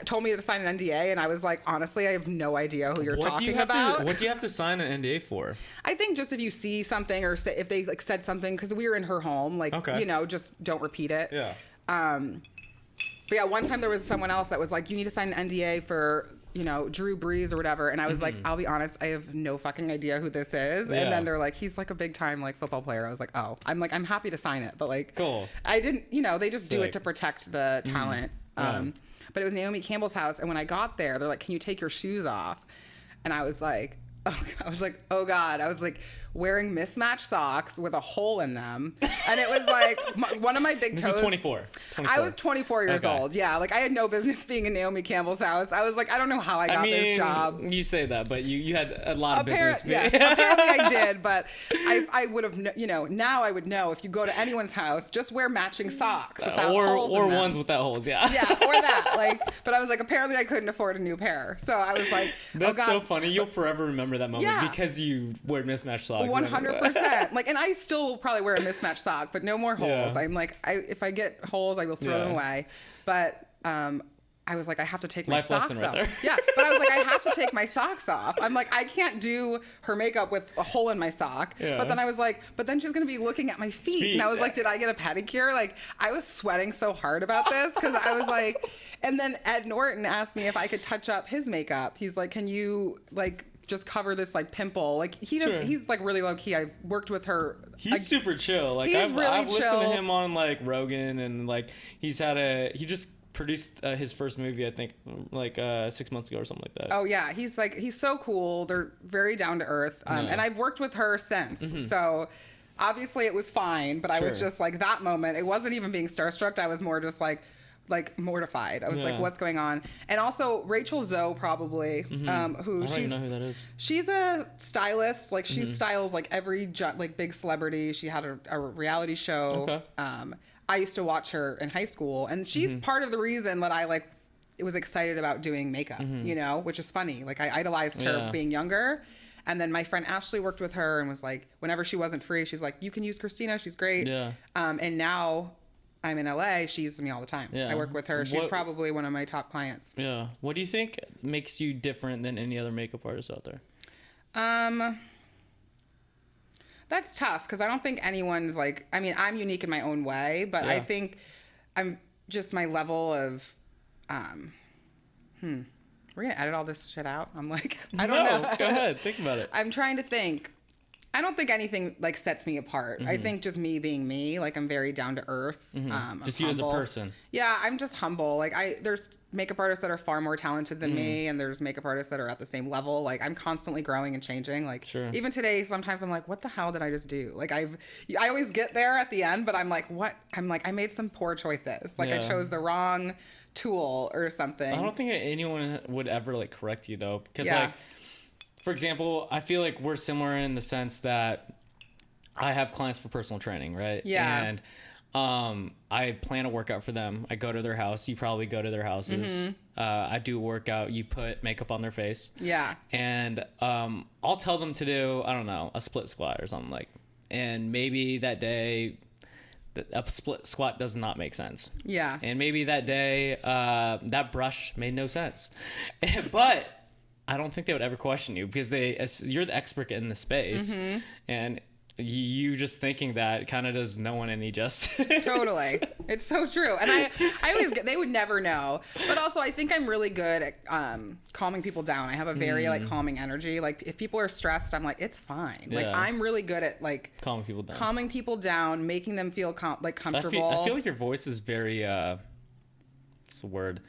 told me to sign an NDA, and I was like, honestly, I have no idea who you're talking about. What do you have to sign an NDA for? I think just if you see something or if they like said something, because we were in her home, like, you know, just don't repeat it. Yeah. But yeah, one time there was someone else that was like, you need to sign an NDA for, you know, Drew Brees or whatever. And I was like, I'll be honest, I have no fucking idea who this is. Yeah. And then they're like, he's like a big time like football player. I was like, oh, I'm happy to sign it. But like, cool. I didn't, you know, they just do it to protect the talent. But it was Naomi Campbell's house. And when I got there, they're like, can you take your shoes off? And I was like, oh God. I was like wearing mismatched socks with a hole in them. And it was like one of my big toes. This is 24. I was 24 years old. Yeah. Like I had no business being in Naomi Campbell's house. I was like, I don't know how I got this job. You say that, but you had a lot of business. Yeah, apparently I did. But I would have, you know, now I would know if you go to anyone's house, just wear matching socks. Or ones without holes. Yeah. Yeah. Or that. Like, but I was like, apparently I couldn't afford a new pair. So I was like, that's so funny. You'll forever remember that moment because you wear mismatched socks. 100%. Like, and I still will probably wear a mismatched sock, but no more holes. Yeah. I'm like, if I get holes, I will throw them away. But I was like, I have to take my socks off. Right. Yeah, but I was like, I have to take my socks off. I'm like, I can't do her makeup with a hole in my sock. Yeah. But then I was like, but then she's gonna be looking at my feet. And I was like, did I get a pedicure? Like, I was sweating so hard about this because I was like, and then Ed Norton asked me if I could touch up his makeup. He's like, can you like just cover this like pimple? Like he's like really low key. I've worked with her. He's super chill. Like I've listened to him on like Rogan, and like he just produced his first movie, I think, like 6 months ago or something like that. Oh yeah, he's so cool. They're very down to earth, and I've worked with her since. So obviously it was fine, but I was just like that moment. It wasn't even being starstruck. I was more just like mortified. I was like, what's going on? And also Rachel Zoe probably, who I don't even know who that is. She's a stylist. Like she styles like every like big celebrity. She had a reality show. Okay. I used to watch her in high school, and she's part of the reason that I like was excited about doing makeup, you know, which is funny. Like I idolized her being younger. And then my friend Ashley worked with her and was like, whenever she wasn't free, she's like, you can use Christina. She's great. Yeah. And now I'm in LA. She uses me all the time. Yeah. I work with her. She's probably one of my top clients. Yeah. What do you think makes you different than any other makeup artist out there? That's tough because I don't think anyone's like, I mean, I'm unique in my own way, but I think I'm just my level of, we're going to edit all this shit out. I'm like, I don't know. Go ahead. Think about it. I'm trying to think. I don't think anything like sets me apart. I think just me being me, like I'm very down to earth. Just you as a person. Yeah, I'm just humble. Like there's makeup artists that are far more talented than me, and there's makeup artists that are at the same level. Like I'm constantly growing and changing. Like even today, sometimes I'm like, what the hell did I just do? Like I always get there at the end, but I'm like, what? I'm like, I made some poor choices. Like I chose the wrong tool or something. I don't think anyone would ever like correct you though, because like. For example, I feel like we're similar in the sense that I have clients for personal training, right? Yeah. And I plan a workout for them. I go to their house. You probably go to their houses. I do a workout. You put makeup on their face. Yeah. And I'll tell them to do, I don't know, a split squat or something like. And maybe that day, a split squat does not make sense. Yeah. And maybe that day, that brush made no sense. But I don't think they would ever question you because you're the expert in the space, and you just thinking that kind of does no one any justice. Totally, it's so true. And I always they would never know. But also, I think I'm really good at calming people down. I have a very like calming energy. Like if people are stressed, I'm like, it's fine. Yeah. Like I'm really good at like calming people down, making them feel comfortable. I feel like your voice is very what's the word?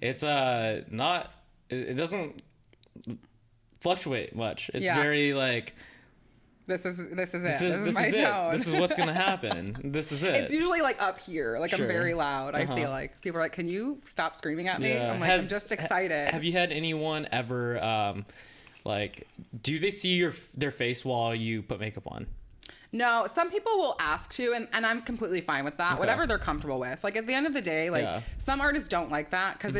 It's not, it doesn't fluctuate much. It's very like, this is it. This is my tone. This is what's gonna happen. This is it. It's usually like up here. Like I'm very loud. I feel like people are like, "Can you stop screaming at me?" I'm like, I'm just excited. Have you had anyone ever like, do they see their face while you put makeup on? No, some people will ask to, and I'm completely fine with that. Okay. Whatever they're comfortable with. Like at the end of the day, like some artists don't like that because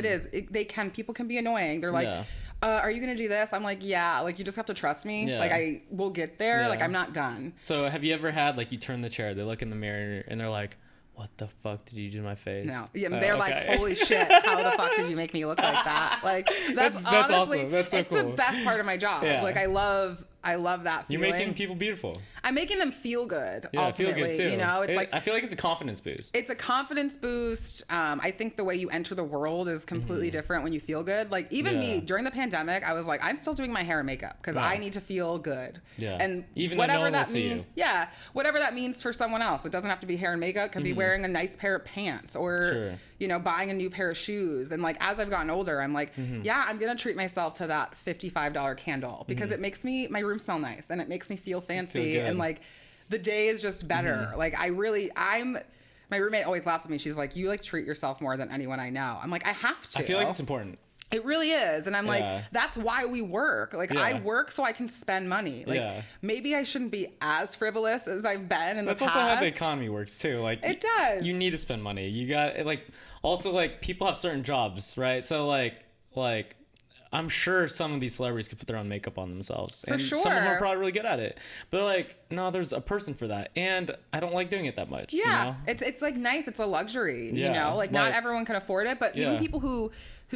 people can be annoying. They're like, are you gonna do this? I'm like, yeah. Like you just have to trust me. Yeah. Like I will get there. Yeah. Like I'm not done. So have you ever had like you turn the chair, they look in the mirror and they're like, what the fuck did you do to my face? No. Yeah, they're like, holy shit, how the fuck did you make me look like that? Like that's honestly, awesome. That's so cool. It's the best part of my job. Yeah. Like I love that feeling. You're making people beautiful. I'm making them feel good. Yeah, ultimately, feel good too. You know, it's like I feel like it's a confidence boost. It's a confidence boost. I think the way you enter the world is completely different when you feel good. Like even me during the pandemic, I was like, I'm still doing my hair and makeup because I need to feel good. Yeah. And even whatever that means, whatever that means for someone else. It doesn't have to be hair and makeup. It can be wearing a nice pair of pants or you know, buying a new pair of shoes. And like as I've gotten older, I'm like, I'm gonna treat myself to that $55 candle because it makes my room smell nice and it makes me feel fancy and like the day is just better. Like my roommate always laughs at me. She's like, you like treat yourself more than anyone I know. I'm like, I have to. I feel like it's important. It really is. And I'm like, that's why we work. Like I work so I can spend money. Like maybe I shouldn't be as frivolous as I've been in the past. That's also how the economy works too. Like it does. You need to spend money. You got like, also like people have certain jobs, right? So like I'm sure some of these celebrities could put their own makeup on themselves. For sure. Some of them are probably really good at it. But like, no, there's a person for that. And I don't like doing it that much. Yeah. You know? It's like nice. It's a luxury, you know? Like not everyone can afford it, but even people who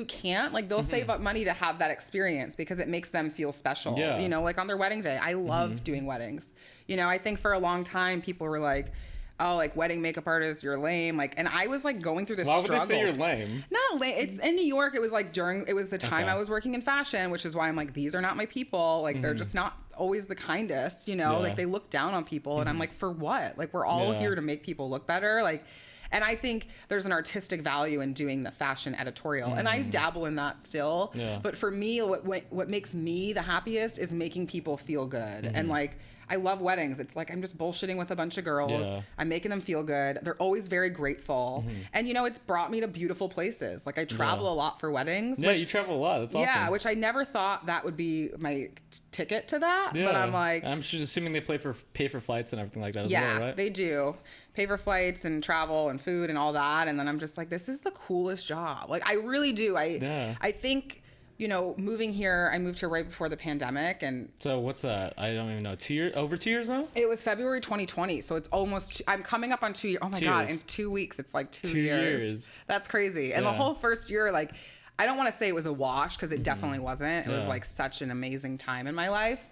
can't, like they'll save up money to have that experience because it makes them feel special. Yeah. You know, like on their wedding day. I love doing weddings. You know, I think for a long time people were like, oh, like wedding makeup artist, you're lame. Like, and I was like going through this struggle. Why would they say you're lame? Not lame. It's in New York. It was like it was the time I was working in fashion, which is why I'm like, these are not my people. Like, they're just not always the kindest, you know? Like, they look down on people. And I'm like, for what? Like, we're all here to make people look better. Like, and I think there's an artistic value in doing the fashion editorial. And I dabble in that still. Yeah. But for me, what makes me the happiest is making people feel good. And like, I love weddings. It's like I'm just bullshitting with a bunch of girls. Yeah. I'm making them feel good. They're always very grateful. And, you know, it's brought me to beautiful places. Like I travel a lot for weddings. Yeah, you travel a lot. That's awesome. Yeah, which I never thought that would be my ticket to that. Yeah. But I'm like... I'm just assuming they pay for flights and everything like that as well, right? Yeah, they do. Pay for flights and travel and food and all that. And then I'm just like, this is the coolest job. Like I really do. I think... You know, moving here, I moved here right before the pandemic, and so what's that? I don't even know. Over 2 years now? It was February 2020, so it's almost. I'm coming up on 2 years. Oh my god! In 2 weeks, it's like 2 years. That's crazy. And the whole first year, like, I don't want to say it was a wash because it definitely wasn't. It was like such an amazing time in my life,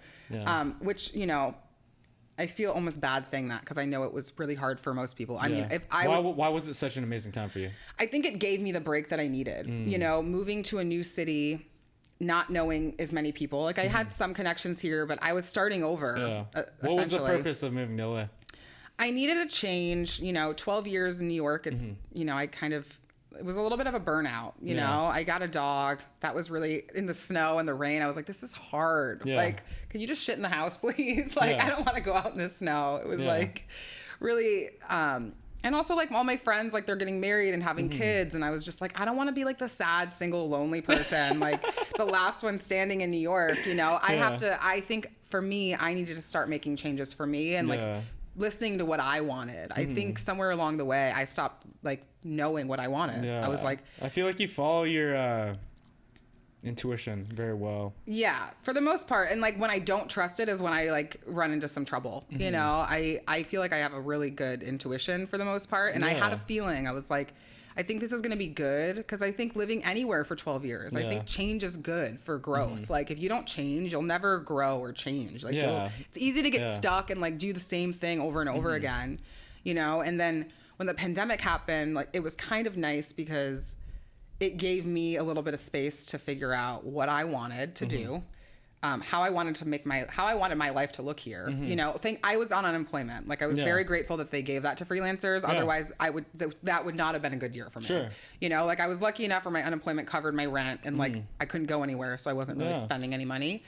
which you know. I feel almost bad saying that because I know it was really hard for most people. I mean, why was it such an amazing time for you? I think it gave me the break that I needed. You know, moving to a new city. Not knowing as many people. Like I had some connections here, but I was starting over. Yeah. What was the purpose of moving to LA? I needed a change. You know, 12 years in New York, it's, you know, it was a little bit of a burnout, you know. I got a dog that was really in the snow and the rain. I was like, this is hard. Yeah. Like, can you just shit in the house, please? Like, I don't want to go out in the snow. It was like really, and also, like, all my friends, like, they're getting married and having kids. And I was just like, I don't want to be, like, the sad, single, lonely person. Like, the last one standing in New York, you know? I think, for me, I needed to start making changes for me and, like, listening to what I wanted. I think somewhere along the way, I stopped, like, knowing what I wanted. Yeah. I was like... I feel like you follow your... intuition very well. Yeah, for the most part. And like when I don't trust it is when I like run into some trouble. You know, I feel like I have a really good intuition for the most part. And I had a feeling. I was like, I think this is going to be good because I think living anywhere for 12 years, I think change is good for growth. Like if you don't change, you'll never grow or change. Like it's easy to get stuck and like do the same thing over and over again, you know? And then when the pandemic happened, like it was kind of nice because it gave me a little bit of space to figure out what I wanted to do. how I wanted my life to look here. You know, I was on unemployment. Like I was very grateful that they gave that to freelancers. Otherwise that would not have been a good year for me. Sure. You know, like I was lucky enough where my unemployment covered my rent and like I couldn't go anywhere. So I wasn't really spending any money.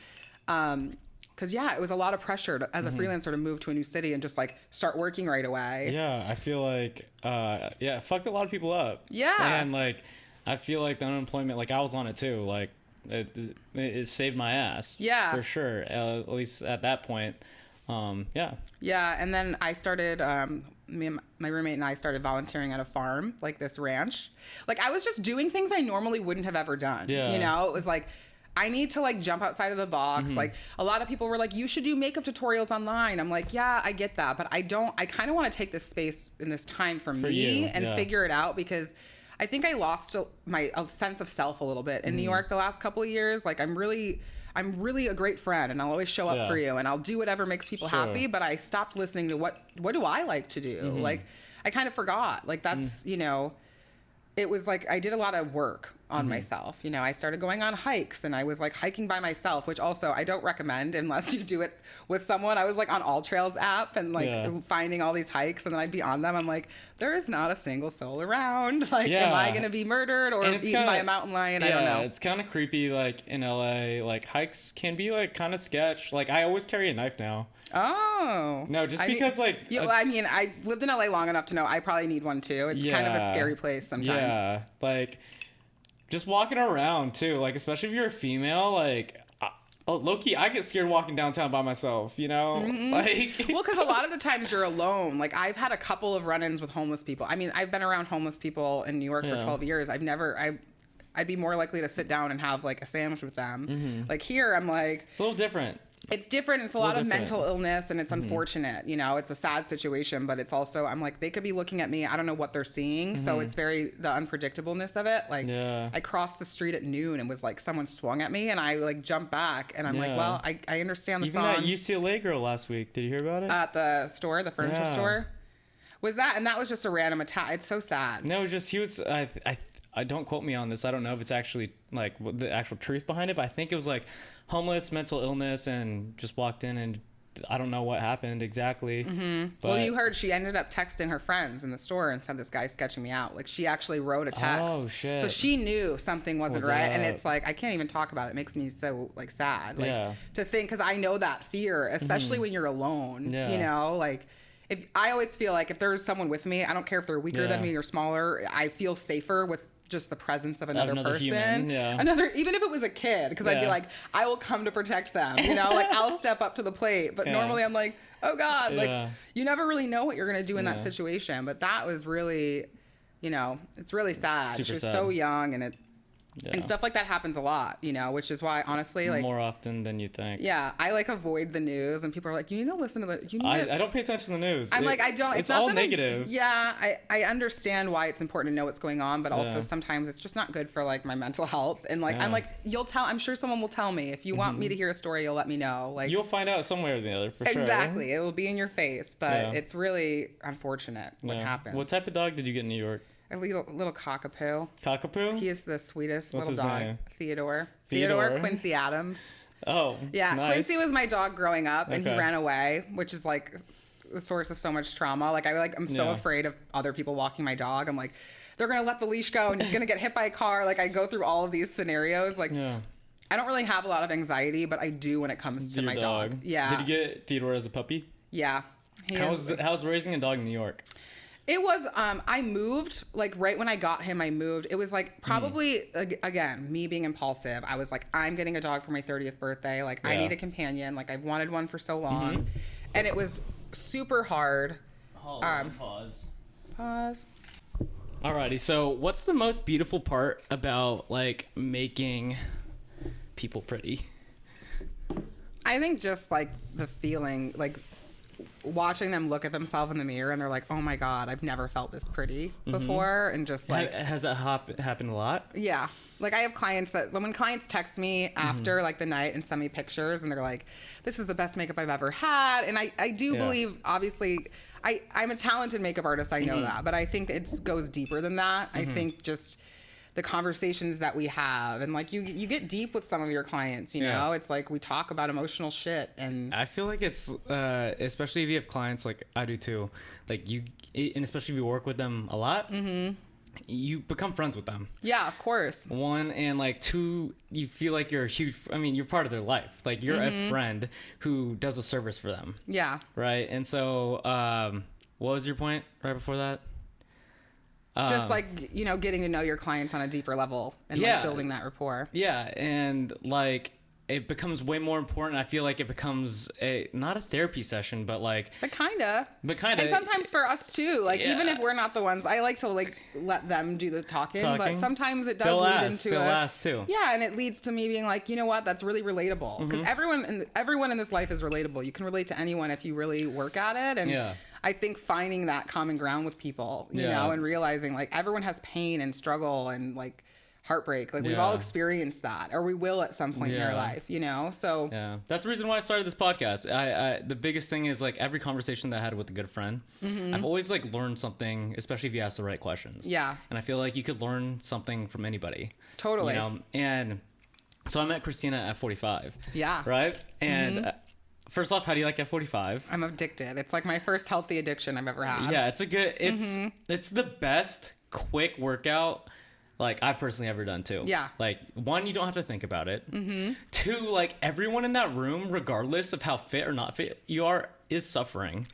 Cause it was a lot of pressure as a freelancer to move to a new city and just like start working right away. Yeah. I feel like, it fucked a lot of people up. Yeah. And like, I feel like the unemployment, like I was on it too. Like it saved my ass. Yeah. For sure. At least at that point. Yeah. And then I started, me and my roommate and I started volunteering at a farm, like this ranch. Like I was just doing things I normally wouldn't have ever done. Yeah. You know, it was like, I need to like jump outside of the box. Like a lot of people were like, you should do makeup tutorials online. I'm like, yeah, I get that. But I kind of want to take this space and this time for me and figure it out, because I think I lost my sense of self a little bit in New York the last couple of years. Like I'm really a great friend and I'll always show up for you and I'll do whatever makes people happy. But I stopped listening to what do I like to do? Like I kind of forgot. Like that's, you know, it was like I did a lot of work on myself. You know, I started going on hikes and I was like hiking by myself, which also I don't recommend unless you do it with someone. I was like on All Trails app and like finding all these hikes, and then I'd be on them. I'm like, there is not a single soul around. Like, am I going to be murdered or eaten by a mountain lion? I don't know. It's kind of creepy. Like in LA, like hikes can be like kind of sketch. Like I always carry a knife now. Oh. No, just because like... I mean, I lived in LA long enough to know I probably need one too. It's kind of a scary place sometimes. Yeah, like just walking around too. Like especially if you're a female, like... low-key, I get scared walking downtown by myself, you know? Like... Well, because a lot of the times you're alone. Like I've had a couple of run-ins with homeless people. I mean, I've been around homeless people in New York for 12 years. I'd be more likely to sit down and have like a sandwich with them. Like here, I'm like... It's a little different. It's different. It's a lot of mental illness and it's unfortunate. You know, it's a sad situation, but it's also, I'm like, they could be looking at me. I don't know what they're seeing. So it's the unpredictableness of it. Like I crossed the street at noon and was like, someone swung at me and I like jumped back and I'm like, well, I understand the song. Even that UCLA girl last week. Did you hear about it? At the store, the furniture store. Was that, and that was just a random attack. It's so sad. No, it was just, he was, I don't quote me on this. I don't know if it's actually like the actual truth behind it, but I think it was like homeless, mental illness, and just walked in and I don't know what happened exactly. But, well, you heard she ended up texting her friends in the store and said, this guy's sketching me out. Like she actually wrote a text. Oh, shit. So she knew something wasn't right. And it's like, I can't even talk about it. It makes me so like sad. Like to think, cause I know that fear, especially when you're alone, you know, like if I always feel like if there's someone with me, I don't care if they're weaker than me or smaller, I feel safer with just the presence of another person. Human, even if it was a kid, because I'd be like, I will come to protect them, you know, like I'll step up to the plate. But normally I'm like, oh God, like you never really know what you're going to do in that situation. But that was really, you know, it's really sad. Super She's sad. so young and stuff like that happens a lot, you know, which is why honestly, like more often than you think. Yeah, I like avoid the news, and people are like, you need to listen to the. I don't pay attention to the news. I'm like, I don't. It's all negative. I understand why it's important to know what's going on, but also sometimes it's just not good for like my mental health. And like, I'm like, you'll tell. I'm sure someone will tell me if you want me to hear a story. You'll let me know. Like you'll find out some way or the other for sure. Exactly, it will be in your face, but it's really unfortunate what happens. What type of dog did you get in New York? A little cockapoo. Cockapoo? He is the sweetest What's little dog. Name? Theodore Theodore Quincy Adams. Oh, yeah. Nice. Quincy was my dog growing up, and he ran away, which is like the source of so much trauma. Like I'm so afraid of other people walking my dog. I'm like, they're gonna let the leash go, and he's gonna get hit by a car. Like I go through all of these scenarios. Like I don't really have a lot of anxiety, but I do when it comes to my dog. Yeah. Did you get Theodore as a puppy? Yeah. How's raising a dog in New York? It was, I moved, like, right when I got him, I moved. It was, like, probably, again, me being impulsive. I was like, I'm getting a dog for my 30th birthday. Like, I need a companion. Like, I've wanted one for so long. And it was super hard. Hold on, pause. Pause. Alrighty, so what's the most beautiful part about, like, making people pretty? I think just, like, the feeling, like, watching them look at themselves in the mirror and they're like, oh my God, I've never felt this pretty before. And just like, has that happened a lot? Yeah. Like I have clients that when clients text me after like the night and send me pictures and they're like, this is the best makeup I've ever had. And I do believe, obviously, I'm a talented makeup artist. I know that, but I think it goes deeper than that. I think just the conversations that we have, and like you get deep with some of your clients, you know. It's like we talk about emotional shit, and I feel like it's especially if you have clients like I do too, like and especially if you work with them a lot, you become friends with them. Yeah, of course. One, and like two, you feel like you're you're part of their life. Like you're a friend who does a service for them. Yeah. Right. And so, what was your point right before that? Just like, you know, getting to know your clients on a deeper level and like building that rapport. Yeah. And like, it becomes way more important. I feel like it becomes not a therapy session, but like... But kind of. And sometimes for us too. Like, even if we're not the ones, I like to like let them do the talking. But sometimes it does lead into They'll ask too. Yeah, and it leads to me being like, you know what, that's really relatable. Because everyone in this life is relatable. You can relate to anyone if you really work at it. And I think finding that common ground with people, you know, and realizing like everyone has pain and struggle and like heartbreak. Like we've all experienced that, or we will at some point in our life, you know? So that's the reason why I started this podcast. I the biggest thing is like every conversation that I had with a good friend, I've always like learned something, especially if you ask the right questions. Yeah. And I feel like you could learn something from anybody. Totally. You know? And so I met Christina at 45. Yeah. Right? And first off, how do you like F45? I'm addicted. It's like my first healthy addiction I've ever had. Yeah, it's a good, it's the best quick workout like I've personally ever done too. Yeah. Like one, you don't have to think about it. Two, like everyone in that room, regardless of how fit or not fit you are, is suffering.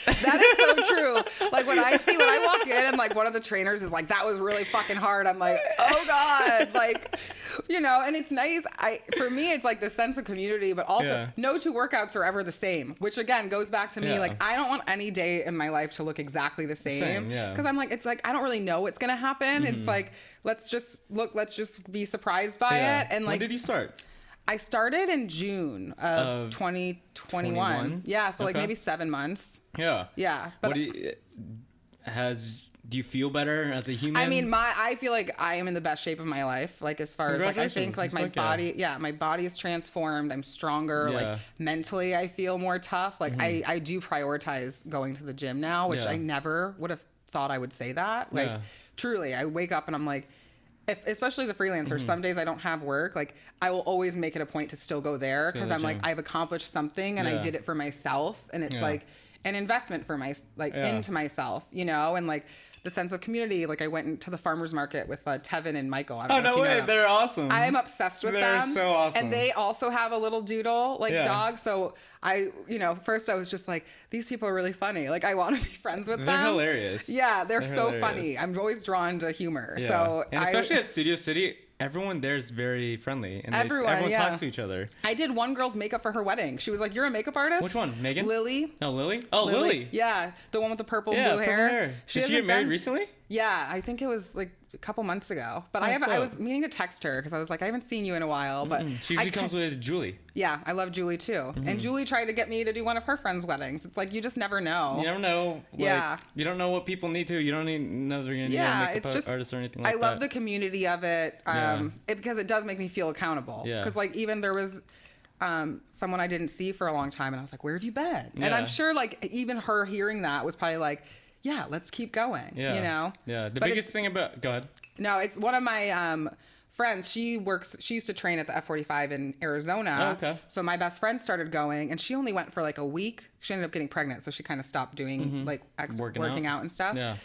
That is so true. Like when I walk in and like one of the trainers is like, that was really fucking hard. I'm like, oh God. Like, you know, and it's nice. For me, it's like the sense of community, but also no two workouts are ever the same, which again goes back to me. Like I don't want any day in my life to look exactly the same. Cause I'm like, it's like, I don't really know what's going to happen. It's like, let's just be surprised by it. And like, when did you start? I started in June of 2021. Yeah, so like maybe 7 months. Yeah. Yeah. But do you feel better as a human? I mean, I feel like I am in the best shape of my life. Like as far as like I think like my body, my body is transformed. I'm stronger. Like mentally, I feel more tough. Like I do prioritize going to the gym now, which I never would have thought I would say that. Like truly, I wake up and I'm like, especially as a freelancer, some days I don't have work. Like I will always make it a point to still go there because I'm like, I've accomplished something and I did it for myself, and it's like an investment for into myself, you know, and like the sense of community. Like I went into the farmer's market with Tevin and Michael. I don't know if you know them. They're awesome. I am obsessed with them. They're so awesome. And they also have a little doodle dog. So first I was just like, these people are really funny. Like I want to be friends with them. They're hilarious. Yeah, they're so hilarious. Funny. I'm always drawn to humor. Yeah. So and especially at Studio City, everyone there is very friendly, and everyone talks to each other. I did one girl's makeup for her wedding. She was like, "You're a makeup artist?" Which one? Megan? Lily. No, Lily. Oh, Lily. Yeah, the one with the purple blue hair. Did she get married recently? Yeah, I think it was like a couple months ago. But I was meaning to text her because I was like, I haven't seen you in a while. But she usually comes with Julie. Yeah, I love Julie too. And Julie tried to get me to do one of her friends' weddings. It's like you just never know. You never know. Like, you don't know what people need to. You don't need know they're gonna need a makeup artist or anything like that. I love the community of it, because it does make me feel accountable. Yeah. Because like even there was someone I didn't see for a long time, and I was like, where have you been? Yeah. And I'm sure like even her hearing that was probably like, yeah, let's keep going. Yeah. You know? Yeah. The biggest thing about... Go ahead. No, it's one of my friends. She used to train at the F45 in Arizona. Oh, okay. So my best friend started going, and she only went for like a week. She ended up getting pregnant, so she kind of stopped doing like working out and stuff. Yeah.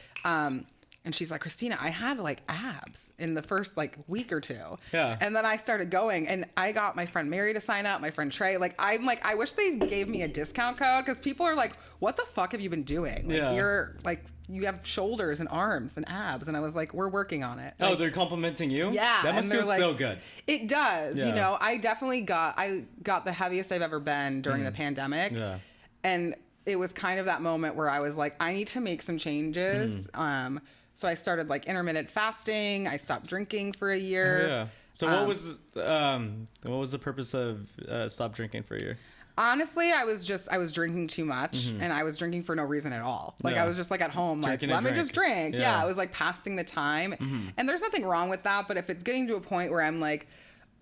And she's like, Christina, I had like abs in the first like week or two. Yeah. And then I started going, and I got my friend Mary to sign up, my friend Trey. Like, I'm like, I wish they gave me a discount code, because people are like, what the fuck have you been doing? Like, you're like, you have shoulders and arms and abs. And I was like, we're working on it. Like, they're complimenting you? Yeah. That must feel like, so good. It does. You know, I definitely got the heaviest I've ever been during the pandemic. Yeah. And it was kind of that moment where I was like, I need to make some changes. So I started like intermittent fasting. I stopped drinking for a year. Oh, yeah. So what was the purpose of stop drinking for a year? Honestly, I was drinking too much, and I was drinking for no reason at all. Like I was just like at home, like, let me just drink. Yeah. I was like passing the time, and there's nothing wrong with that. But if it's getting to a point where I'm like,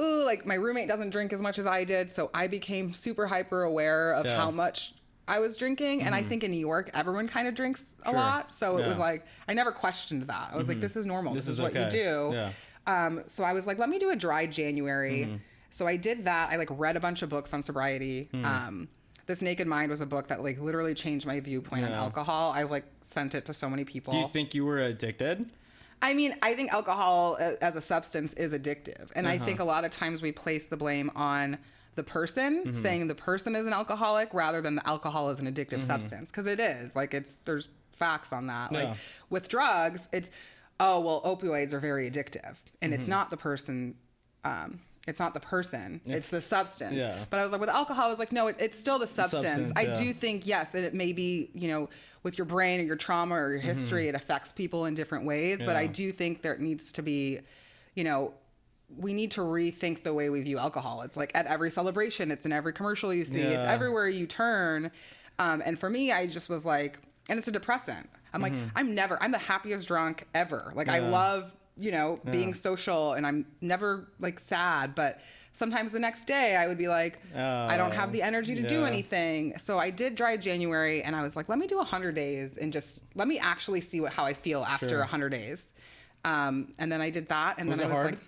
ooh, like my roommate doesn't drink as much as I did, so I became super hyper aware of how much I was drinking. And I think in New York, everyone kind of drinks a lot. So it was like, I never questioned that. I was like, this is normal. This is what you do. Yeah. So I was like, let me do a dry January. So I did that. I like read a bunch of books on sobriety. This Naked Mind was a book that like literally changed my viewpoint on alcohol. I like sent it to so many people. Do you think you were addicted? I mean, I think alcohol as a substance is addictive. And I think a lot of times we place the blame on the person, saying the person is an alcoholic rather than the alcohol is an addictive substance. Because it is. Like, there's facts on that. Yeah. Like, with drugs, it's, oh, well, opioids are very addictive. And it's not the person... it's not the person, it's the substance. Yeah. But I was like, with alcohol, I was like, no, it's still the substance. I do think, yes, and it may be, you know, with your brain or your trauma or your history, it affects people in different ways. But I do think there needs to be, you know, we need to rethink the way we view alcohol. It's like at every celebration, it's in every commercial you see, it's everywhere you turn. And for me, I just was like, and it's a depressant. I'm like, I'm the happiest drunk ever. Like, I love, you know, being social, and I'm never like sad, but sometimes the next day I would be like, I don't have the energy to do anything. So I did dry January, and I was like, let me do 100 days and just let me actually see how I feel after 100 days. And then I did that, and then I was like,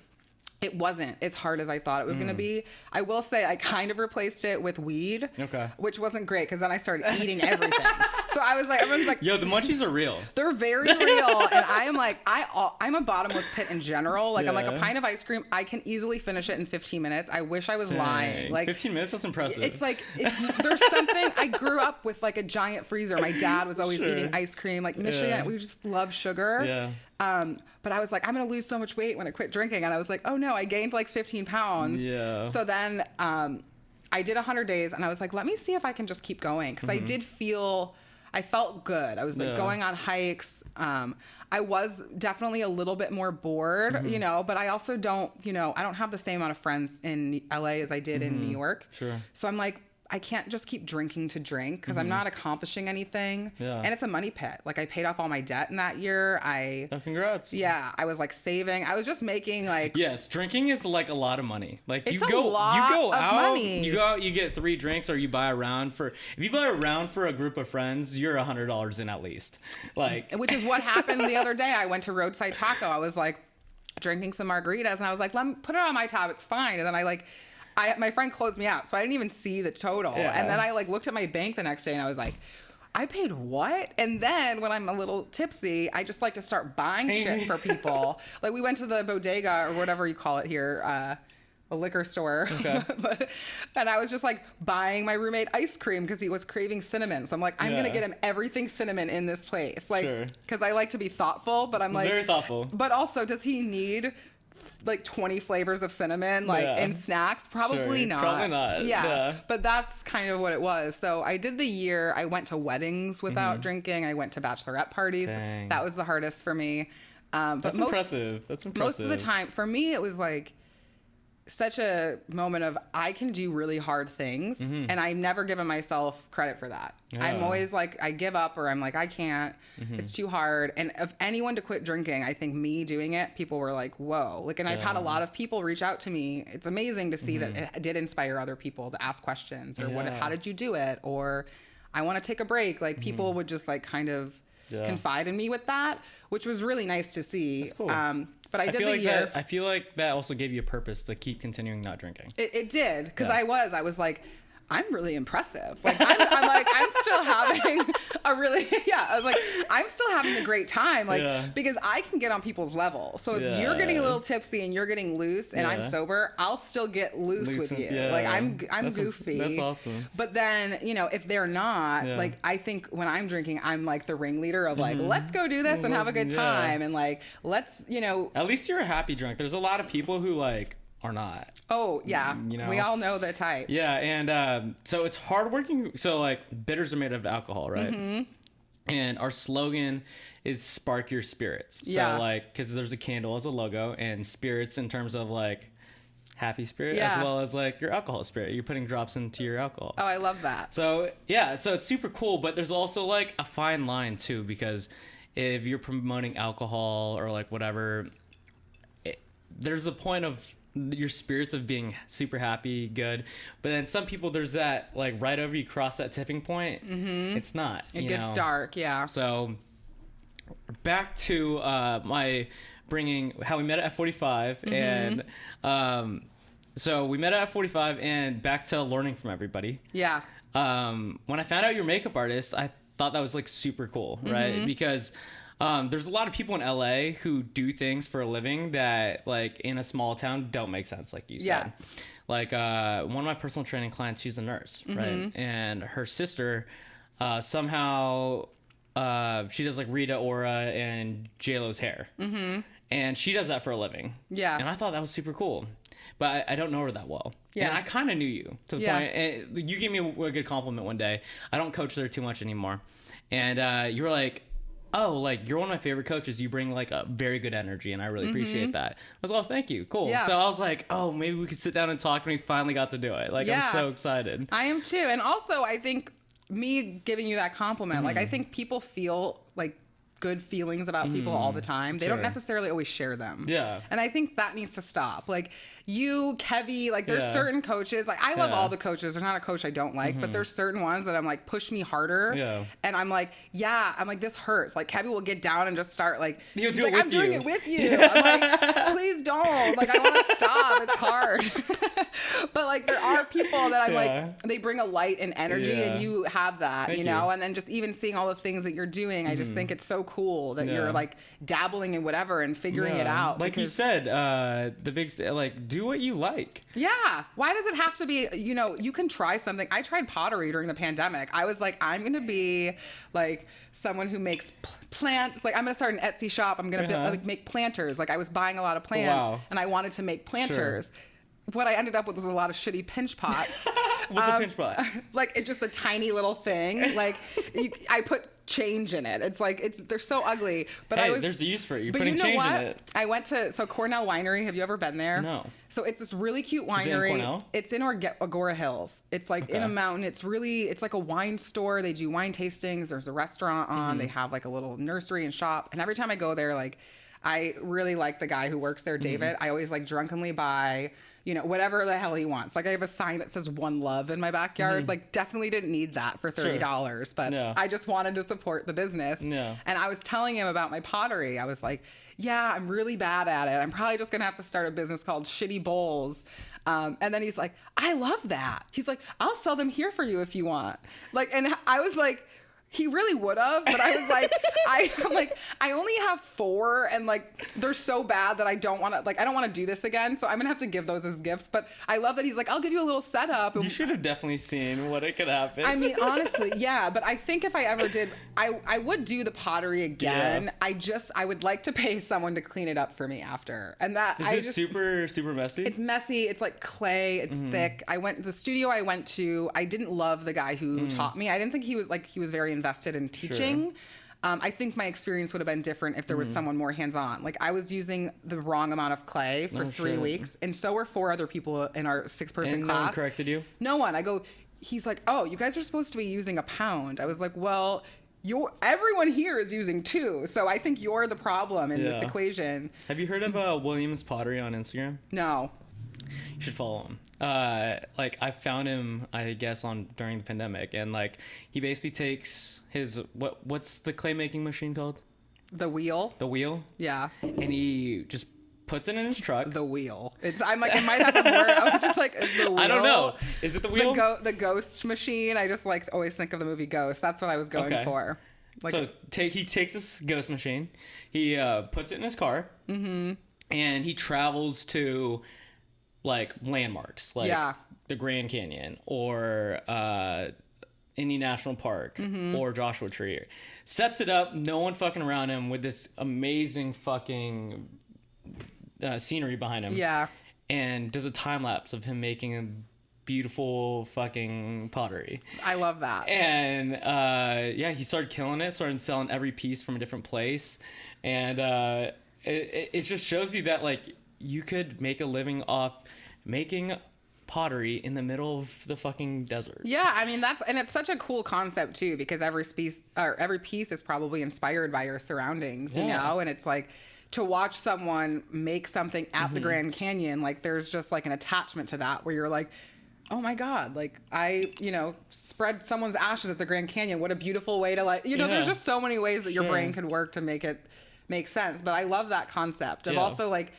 it wasn't as hard as I thought it was going to be. I will say I kind of replaced it with weed, which wasn't great because then I started eating everything. So I was like, everyone's like, yo, the munchies are real. They're very real. And I am like, I'm a bottomless pit in general. Like, I'm like, a pint of ice cream, I can easily finish it in 15 minutes. I wish I was lying. Like, 15 minutes? That's impressive. It's like, there's something, I grew up with like a giant freezer. My dad was always eating ice cream. Like, Michigan, we just love sugar. Yeah. But I was like, I'm going to lose so much weight when I quit drinking. And I was like, oh no, I gained like 15 pounds. Yeah. So then, I did 100 days, and I was like, let me see if I can just keep going. Cause I felt good. I was like going on hikes. I was definitely a little bit more bored, you know, but I also don't, you know, I don't have the same amount of friends in LA as I did in New York. Sure. So I'm like, I can't just keep drinking to drink because I'm not accomplishing anything. Yeah. And it's a money pit. Like, I paid off all my debt in that year. Congrats. Yeah. I was like saving. I was just making like. Yes. Drinking is like a lot of money. Like, it's you go out, money. You go out, you get 3 drinks, or you buy a round if you buy a round for a group of friends, you're $100 in at least. Like, which is what happened the other day. I went to Roadside Taco. I was like drinking some margaritas, and I was like, let me put it on my tab. It's fine. And then my friend closed me out, so I didn't even see the total. Yeah. And then I like looked at my bank the next day, and I was like, I paid what? And then when I'm a little tipsy, I just like to start buying shit for people. Like, we went to the bodega, or whatever you call it here, a liquor store. Okay. And I was just like buying my roommate ice cream because he was craving cinnamon. So I'm like, I'm going to get him everything cinnamon in this place. Like, because I like to be thoughtful, but I'm like. Very thoughtful. But also, does he need like 20 flavors of cinnamon in snacks? Probably not. Probably not. Yeah. But that's kind of what it was. So I did the year. I went to weddings without drinking. I went to bachelorette parties. Dang. That was the hardest for me. That's impressive. Most of the time, for me, it was like such a moment of I can do really hard things, and I've never given myself credit for that. Yeah. I'm always like, I give up, or I'm like, I can't, it's too hard. And if anyone to quit drinking, I think me doing it, people were like, whoa. Like, and I've had a lot of people reach out to me. It's amazing to see that it did inspire other people to ask questions, or how did you do it? Or I want to take a break. Like, people would just like kind of confide in me with that, which was really nice to see. That's cool. But I did the year. I feel like that also gave you a purpose to keep continuing not drinking. It did, because I was like, I'm really impressive. Like, I'm still having a really, I was like, I'm still having a great time. Like, because I can get on people's level. So if you're getting a little tipsy and you're getting loose and I'm sober, I'll still get loose with you. Yeah. Like, I'm goofy. That's awesome. But then, you know, if they're not, like, I think when I'm drinking, I'm like the ringleader of like, let's go do this and have a good time. And like, let's, you know. At least you're a happy drunk. There's a lot of people who like, are not. Oh, yeah. You know? We all know the type. Yeah, and so it's hardworking. So, like, bitters are made of alcohol, right? And our slogan is spark your spirits. So, like, because there's a candle as a logo, and spirits in terms of, like, happy spirit, as well as, like, your alcohol spirit. You're putting drops into your alcohol. Oh, I love that. So, so it's super cool, but there's also, like, a fine line, too, because if you're promoting alcohol or, like, whatever, there's a point of your spirits of being super happy, good. But then some people, there's that, like, right over you cross that tipping point, it's not. It gets dark, yeah. So back to my bringing, how we met at F45, and so we met at F45, and back to learning from everybody. Yeah. When I found out you're a makeup artist, I thought that was, like, super cool, right? Because there's a lot of people in LA who do things for a living that, like, in a small town don't make sense, like you said. Yeah. Like, one of my personal training clients, she's a nurse, right? And her sister, somehow, she does, like, Rita Ora and J-Lo's hair. And she does that for a living. Yeah. And I thought that was super cool. But I don't know her that well. Yeah. And I kind of knew you to the point. And you gave me a good compliment one day. I don't coach there too much anymore. And you were like, oh, like, you're one of my favorite coaches. You bring, like, a very good energy, and I really appreciate that. I was like, oh, thank you. Cool. Yeah. So I was like, oh, maybe we could sit down and talk, and we finally got to do it. Like, I'm so excited. I am too. And also, I think me giving you that compliment, like, I think people feel, like, good feelings about people all the time. They don't necessarily always share them. Yeah. And I think that needs to stop. Like, you, Kevy, like, there's certain coaches, like, I love all the coaches. There's not a coach I don't like, but there's certain ones that I'm like, push me harder. Yeah. And I'm like, this hurts. Like, Kevy will get down and just start, like, He'll he's do like, it with I'm doing you. it with you. I'm like, please don't. Like, I want to stop. It's hard. But, like, there are people that I'm like, they bring a light and energy, and you have that, you know? And then just even seeing all the things that you're doing, I just think it's so cool that you're, like, dabbling in whatever and figuring it out. Like you said, the big, like, do what you like. Yeah. Why does it have to be, you know, you can try something. I tried pottery during the pandemic. I was like, I'm going to be, like, someone who makes plants. Like, I'm going to start an Etsy shop. I'm going to like, make planters. Like, I was buying a lot of plants, and I wanted to make planters. What I ended up with was a lot of shitty pinch pots. What's a pinch pot? Like, it's just a tiny little thing. Like, I put change in it. It's like, they're so ugly. But hey, there's the use for it. You're putting change in it. I went to Cornell Winery. Have you ever been there? No. So it's this really cute winery. Is it in Cornell? It's in Agora Hills. It's like in a mountain. It's like a wine store. They do wine tastings. There's a restaurant on. They have like a little nursery and shop. And every time I go there, like, I really like the guy who works there, David. I always like drunkenly buy, you know, whatever the hell he wants. Like, I have a sign that says One Love in my backyard. Like, definitely didn't need that for $30, but I just wanted to support the business. And I was telling him about my pottery. I was like, yeah, I'm really bad at it. I'm probably just going to have to start a business called Shitty Bowls. And then he's like, I love that. He's like, I'll sell them here for you if you want. Like, and I was like, he really would have, but I was like, I'm like, I only have 4, and like, they're so bad that I don't want to do this again. So I'm gonna have to give those as gifts. But I love that he's like, I'll give you a little setup. You should have definitely seen what it could happen. I mean, honestly, yeah. But I think if I ever did, I would do the pottery again. Yeah. I would like to pay someone to clean it up for me after. And that is it super, super messy? It's messy. It's like clay. It's thick. The studio I went to, I didn't love the guy who taught me. I didn't think he was very invested in teaching. I think my experience would have been different if there was someone more hands-on. Like, I was using the wrong amount of clay for 3 weeks, and so were 4 other people in our 6-person class. No one corrected you? No one. He's like, oh, you guys are supposed to be using a pound. I was like, well, everyone here is using 2, so I think you're the problem in this equation. Have you heard of Williams Pottery on Instagram? No. You should follow him. Like, I found him, I guess, during the pandemic, and like, he basically takes his what's the clay making machine called? The wheel. The wheel. Yeah. And he just puts it in his truck. The wheel. I'm like, it might have a more. I was just like, the wheel. I don't know. Is it the wheel? The ghost machine. I just like always think of the movie Ghost. That's what I was going for. Like, so he takes this ghost machine, he puts it in his car, and he travels to like landmarks, like the Grand Canyon or Indian National Park or Joshua Tree. Sets it up, no one fucking around him, with this amazing fucking scenery behind him. Yeah. And does a time lapse of him making a beautiful fucking pottery. I love that. And he started killing it, started selling every piece from a different place. And it just shows you that like you could make a living off making pottery in the middle of the fucking desert. Yeah, I mean it's such a cool concept too, because every piece is probably inspired by your surroundings, you know, and it's like to watch someone make something at the Grand Canyon, like there's just like an attachment to that where you're like, oh my God, like I, spread someone's ashes at the Grand Canyon. What a beautiful way to like, there's just so many ways that your brain can work to make it make sense. But I love that concept of also like,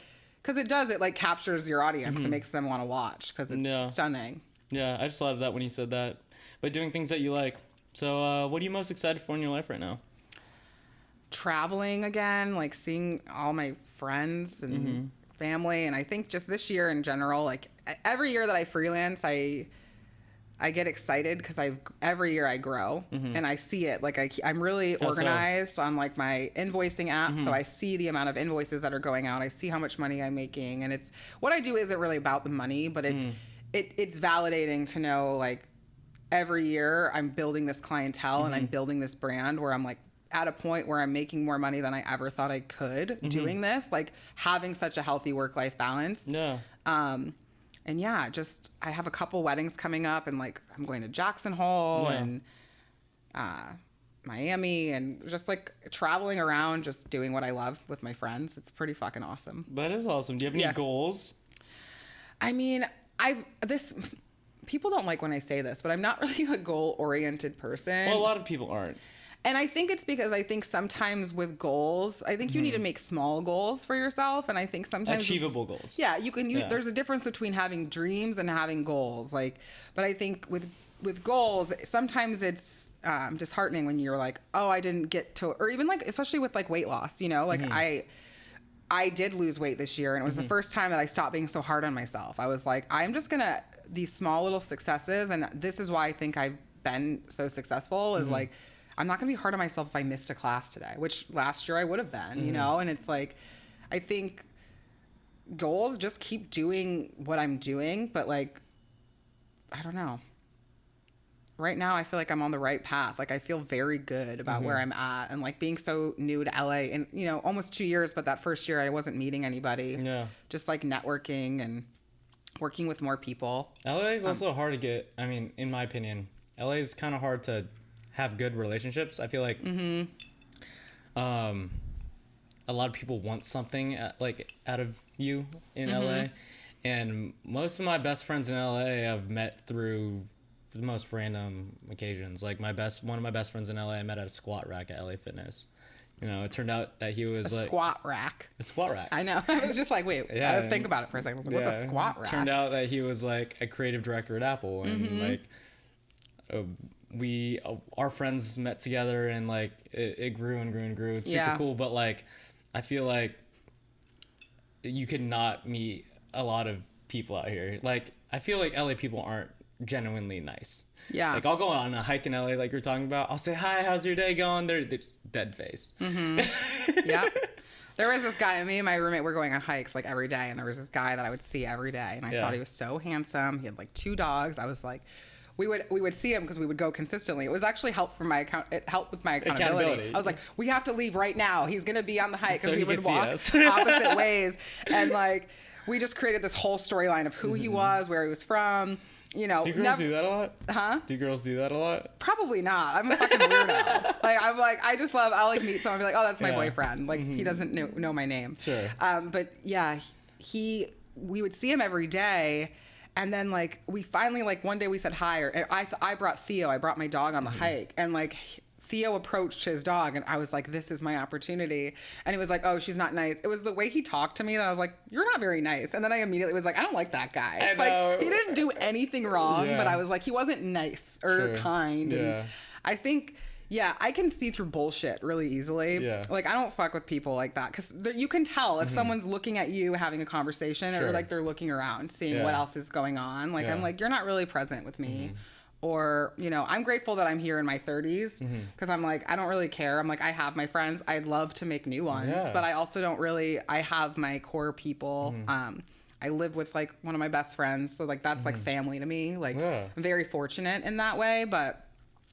because it like captures your audience and makes them want to watch because it's stunning. Yeah, I just thought of that when you said that. But doing things that you like. So what are you most excited for in your life right now? Traveling again, like seeing all my friends and family. And I think just this year in general, like every year that I freelance, I get excited because every year I grow and I see it. Like I'm really organized on like my invoicing app. So I see the amount of invoices that are going out. I see how much money I'm making. And it's what I do isn't really about the money, but it's validating to know like every year I'm building this clientele and I'm building this brand where I'm like, at a point where I'm making more money than I ever thought I could doing this, like having such a healthy work-life balance. Yeah. And yeah, just, I have a couple weddings coming up and like, I'm going to Jackson Hole and, Miami and just like traveling around, just doing what I love with my friends. It's pretty fucking awesome. That is awesome. Do you have any goals? I mean, people don't like when I say this, but I'm not really a goal-oriented person. Well, a lot of people aren't. And I think it's because I think sometimes with goals, I think you need to make small goals for yourself. And I think sometimes achievable goals. Yeah, there's a difference between having dreams and having goals. Like, but I think with goals, sometimes it's disheartening when you're like, oh, I didn't get to, or even like, especially with like weight loss, like I did lose weight this year, and it was the first time that I stopped being so hard on myself. I was like, I'm just gonna, these small little successes, and this is why I think I've been so successful, is like, I'm not going to be hard on myself if I missed a class today, which last year I would have been, and it's like, I think goals, just keep doing what I'm doing. But like, I don't know. Right now, I feel like I'm on the right path. Like, I feel very good about where I'm at, and like being so new to LA and, almost 2 years, but that first year I wasn't meeting anybody. Yeah. Just like networking and working with more people. LA is also hard to get. I mean, in my opinion, LA is kind of hard to have good relationships. I feel like a lot of people want something out of you in LA, and most of my best friends in LA I've met through the most random occasions. Like one of my best friends in LA I met at a squat rack at LA Fitness. It turned out that he was a squat rack. A squat rack. I know. I was just like, wait, I had to think about it for a second. I was like, what's a squat rack? Turned out that he was like a creative director at Apple, and our friends met together, and like it grew and grew and grew. It's super cool, but like I feel like you could not meet a lot of people out here. Like I feel like LA people aren't genuinely nice. Yeah. Like I'll go on a hike in LA like you're talking about. I'll say, hi, how's your day going? They're just dead face. Yeah. There was this guy, me and my roommate were going on hikes like every day, and there was this guy that I would see every day, and I thought he was so handsome. He had like 2 dogs. I was like, we would see him because we would go consistently. It was actually helped with my accountability. I was like, we have to leave right now. He's gonna be on the hike, because we would walk opposite ways, and like we just created this whole storyline of who he was, where he was from. Do girls do that a lot? Huh? Do girls do that a lot? Probably not. I'm a fucking weirdo. I'll like meet someone and be like, oh, that's my boyfriend. Like he doesn't know my name. Sure. But yeah, we would see him every day. And then like we finally, like one day we said hi, or I brought Theo, I brought my dog on the hike, and like Theo approached his dog, and I was like, this is my opportunity. And he was like, oh, she's not nice. It was the way he talked to me that I was like, you're not very nice. And then I immediately was like, I don't like that guy. Like he didn't do anything wrong, but I was like, he wasn't nice or kind. And I think, I can see through bullshit really easily. Yeah. Like I don't fuck with people like that, because you can tell if someone's looking at you having a conversation, or like they're looking around seeing what else is going on. Like I'm like, you're not really present with me. Or, I'm grateful that I'm here in my 30s, because I'm like, I don't really care. I'm like, I have my friends. I'd love to make new ones, but I also don't really, I have my core people. I live with like one of my best friends. So like, that's like family to me. Like I'm very fortunate in that way, but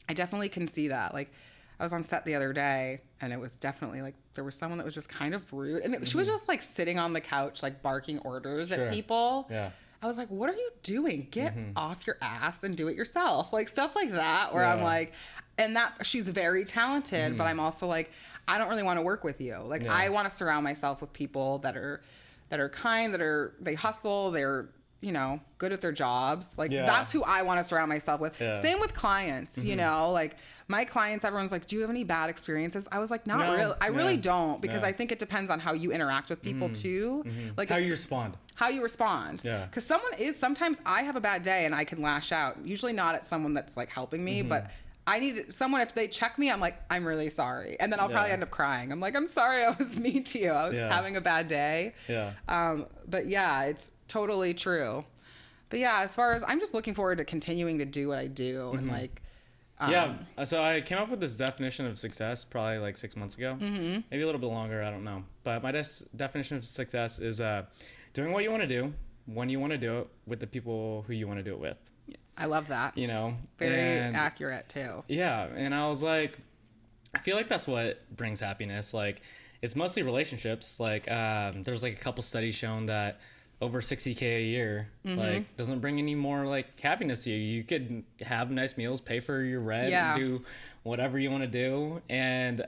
I definitely can see that. Like I was on set the other day, and it was definitely like, there was someone that was just kind of rude, and she was just like sitting on the couch, like barking orders at people. Yeah. I was like, what are you doing? Get off your ass and do it yourself. Like stuff like that where I'm like, and that she's very talented, but I'm also like, I don't really want to work with you. Like I want to surround myself with people that are kind, they hustle, they're, you know, good at their jobs. Like that's who I want to surround myself with. Same with clients, you know, like my clients, everyone's like, do you have any bad experiences? I was like, not really. I really don't, because I think it depends on how you interact with people too. Like how you respond. How you respond. Yeah. Because sometimes I have a bad day and I can lash out. Usually not at someone that's like helping me, but I need someone, if they check me, I'm like, I'm really sorry. And then I'll probably end up crying. I'm like, I'm sorry I was mean to you. I was having a bad day. Yeah. But yeah, it's totally true. But yeah, as far as, I'm just looking forward to continuing to do what I do. And like, so I came up with this definition of success probably like 6 months ago. Maybe a little bit longer, I don't know. But my definition of success is doing what you want to do, when you want to do it, with the people who you want to do it with. I love that. You know? Very accurate too. Yeah. And I was like, I feel like that's what brings happiness. Like, it's mostly relationships. Like, there's like a couple studies shown that over $60K a year, like, doesn't bring any more like happiness to you. You could have nice meals, pay for your rent, and do whatever you want to do, and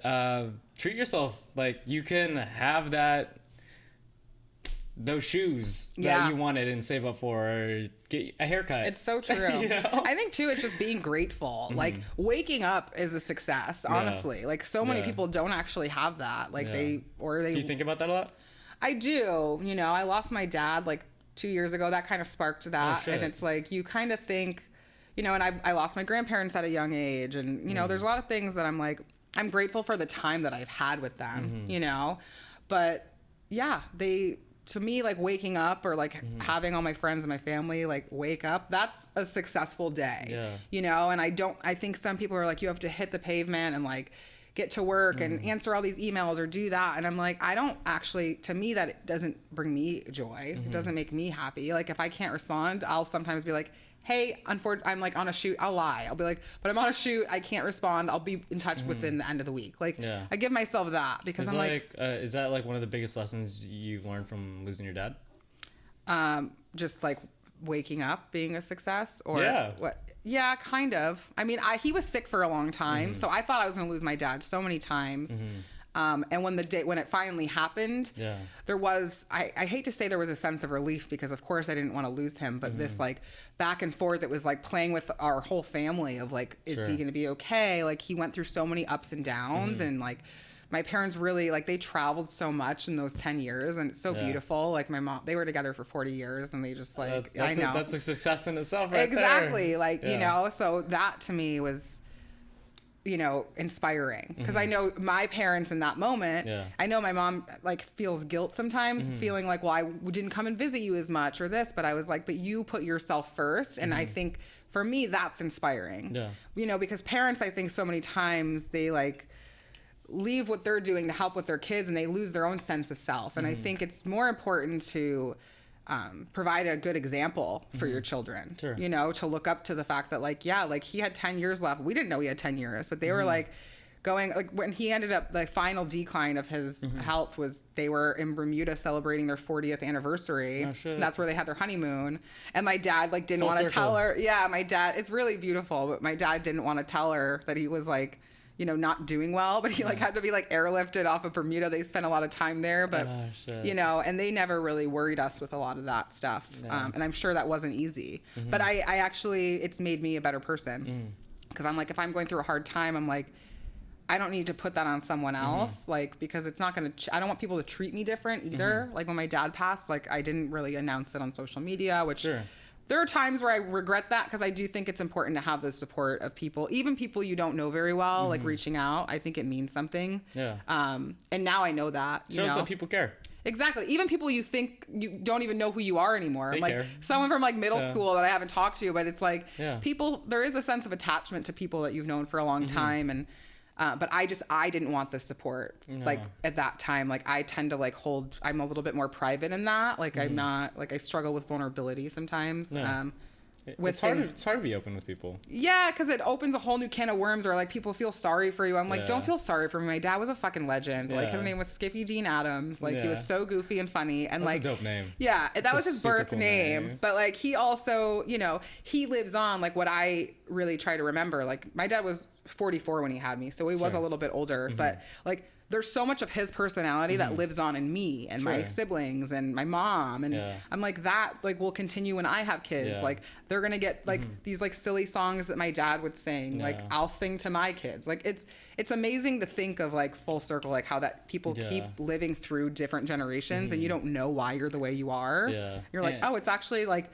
treat yourself. Like, you can have those shoes that you wanted and save up for, or get a haircut. It's so true. You know? I think too, it's just being grateful. Like waking up is a success, honestly. Like so many people don't actually have that. Like they. Do you think about that a lot? I do. You know, I lost my dad like 2 years ago. That kind of sparked that. And it's like, you kind of think, you know, and I lost my grandparents at a young age. And, you know, there's a lot of things that I'm like, I'm grateful for the time that I've had with them, you know, but yeah, to me, like waking up or like having all my friends and my family like wake up, that's a successful day, you know? And I think some people are like, you have to hit the pavement and like get to work and answer all these emails or do that. And I'm like, I don't actually, to me, that it doesn't bring me joy. It doesn't make me happy. Like if I can't respond, I'll sometimes be like, hey, I'm like on a shoot. I'll lie. I'll be like, but I'm on a shoot. I can't respond. I'll be in touch within the end of the week. Like I give myself that because I'm like, is that like one of the biggest lessons you've learned from losing your dad? Just like waking up being a success or what? Yeah, kind of. I mean, he was sick for a long time, so I thought I was going to lose my dad so many times. And when it finally happened, there was, I hate to say there was a sense of relief because of course I didn't want to lose him, but this like back and forth, it was like playing with our whole family of like, is he going to be okay? Like he went through so many ups and downs and like my parents really like, they traveled so much in those 10 years and it's so beautiful. Like my mom, they were together for 40 years and they just like, I know. That's a success in itself right exactly. there. Like, you know, so that to me was, you know, inspiring because I know my parents in that moment, I know my mom like feels guilt sometimes feeling like, well, I didn't come and visit you as much or this, but I was like, but you put yourself first. And I think for me, that's inspiring, you know, because parents, I think so many times they like leave what they're doing to help with their kids and they lose their own sense of self. And I think it's more important to provide a good example for your children, you know, to look up to the fact that like, yeah, like he had 10 years left. We didn't know he had 10 years, but they were like going, like when he ended up, the final decline of his health was they were in Bermuda celebrating their 40th anniversary. Oh, shit. That's where they had their honeymoon. And my dad like didn't want to tell her. Yeah, my dad, it's really beautiful, but my dad didn't want to tell her that he was like, you know, not doing well, but he like had to be like airlifted off of Bermuda. They spent a lot of time there, but you know, and they never really worried us with a lot of that stuff. And I'm sure that wasn't easy, but I actually, it's made me a better person because I'm like, if I'm going through a hard time, I'm like, I don't need to put that on someone else, like, because it's not going to, I don't want people to treat me different either. Like when my dad passed, like I didn't really announce it on social media, which there are times where I regret that because I do think it's important to have the support of people, even people you don't know very well, like reaching out. I think it means something. And now I know that. Shows that people care. Exactly. Even people you think you don't even know who you are anymore. They like care. Someone from like middle school that I haven't talked to, but it's like people, there is a sense of attachment to people that you've known for a long time. And but I didn't want the support. Like at that time, like I tend to like I'm a little bit more private in that. Like I'm not, like I struggle with vulnerability sometimes. It's hard to be open with people. Yeah, because it opens a whole new can of worms, or like people feel sorry for you. I'm like, don't feel sorry for me. My dad was a fucking legend. Like his name was Skippy Dean Adams. Like he was so goofy and funny, and That's like a dope name. Yeah, that was his birth name. But like he also, you know, he lives on. Like what I really try to remember. Like my dad was 44 when he had me, so he was a little bit older, but like there's so much of his personality that lives on in me and my siblings and my mom, and I'm like, that like will continue when I have kids. Like they're gonna get like these like silly songs that my dad would sing, like I'll sing to my kids. Like it's amazing to think of like full circle, like how that people keep living through different generations and you don't know why you're the way you are. You're like, oh, it's actually like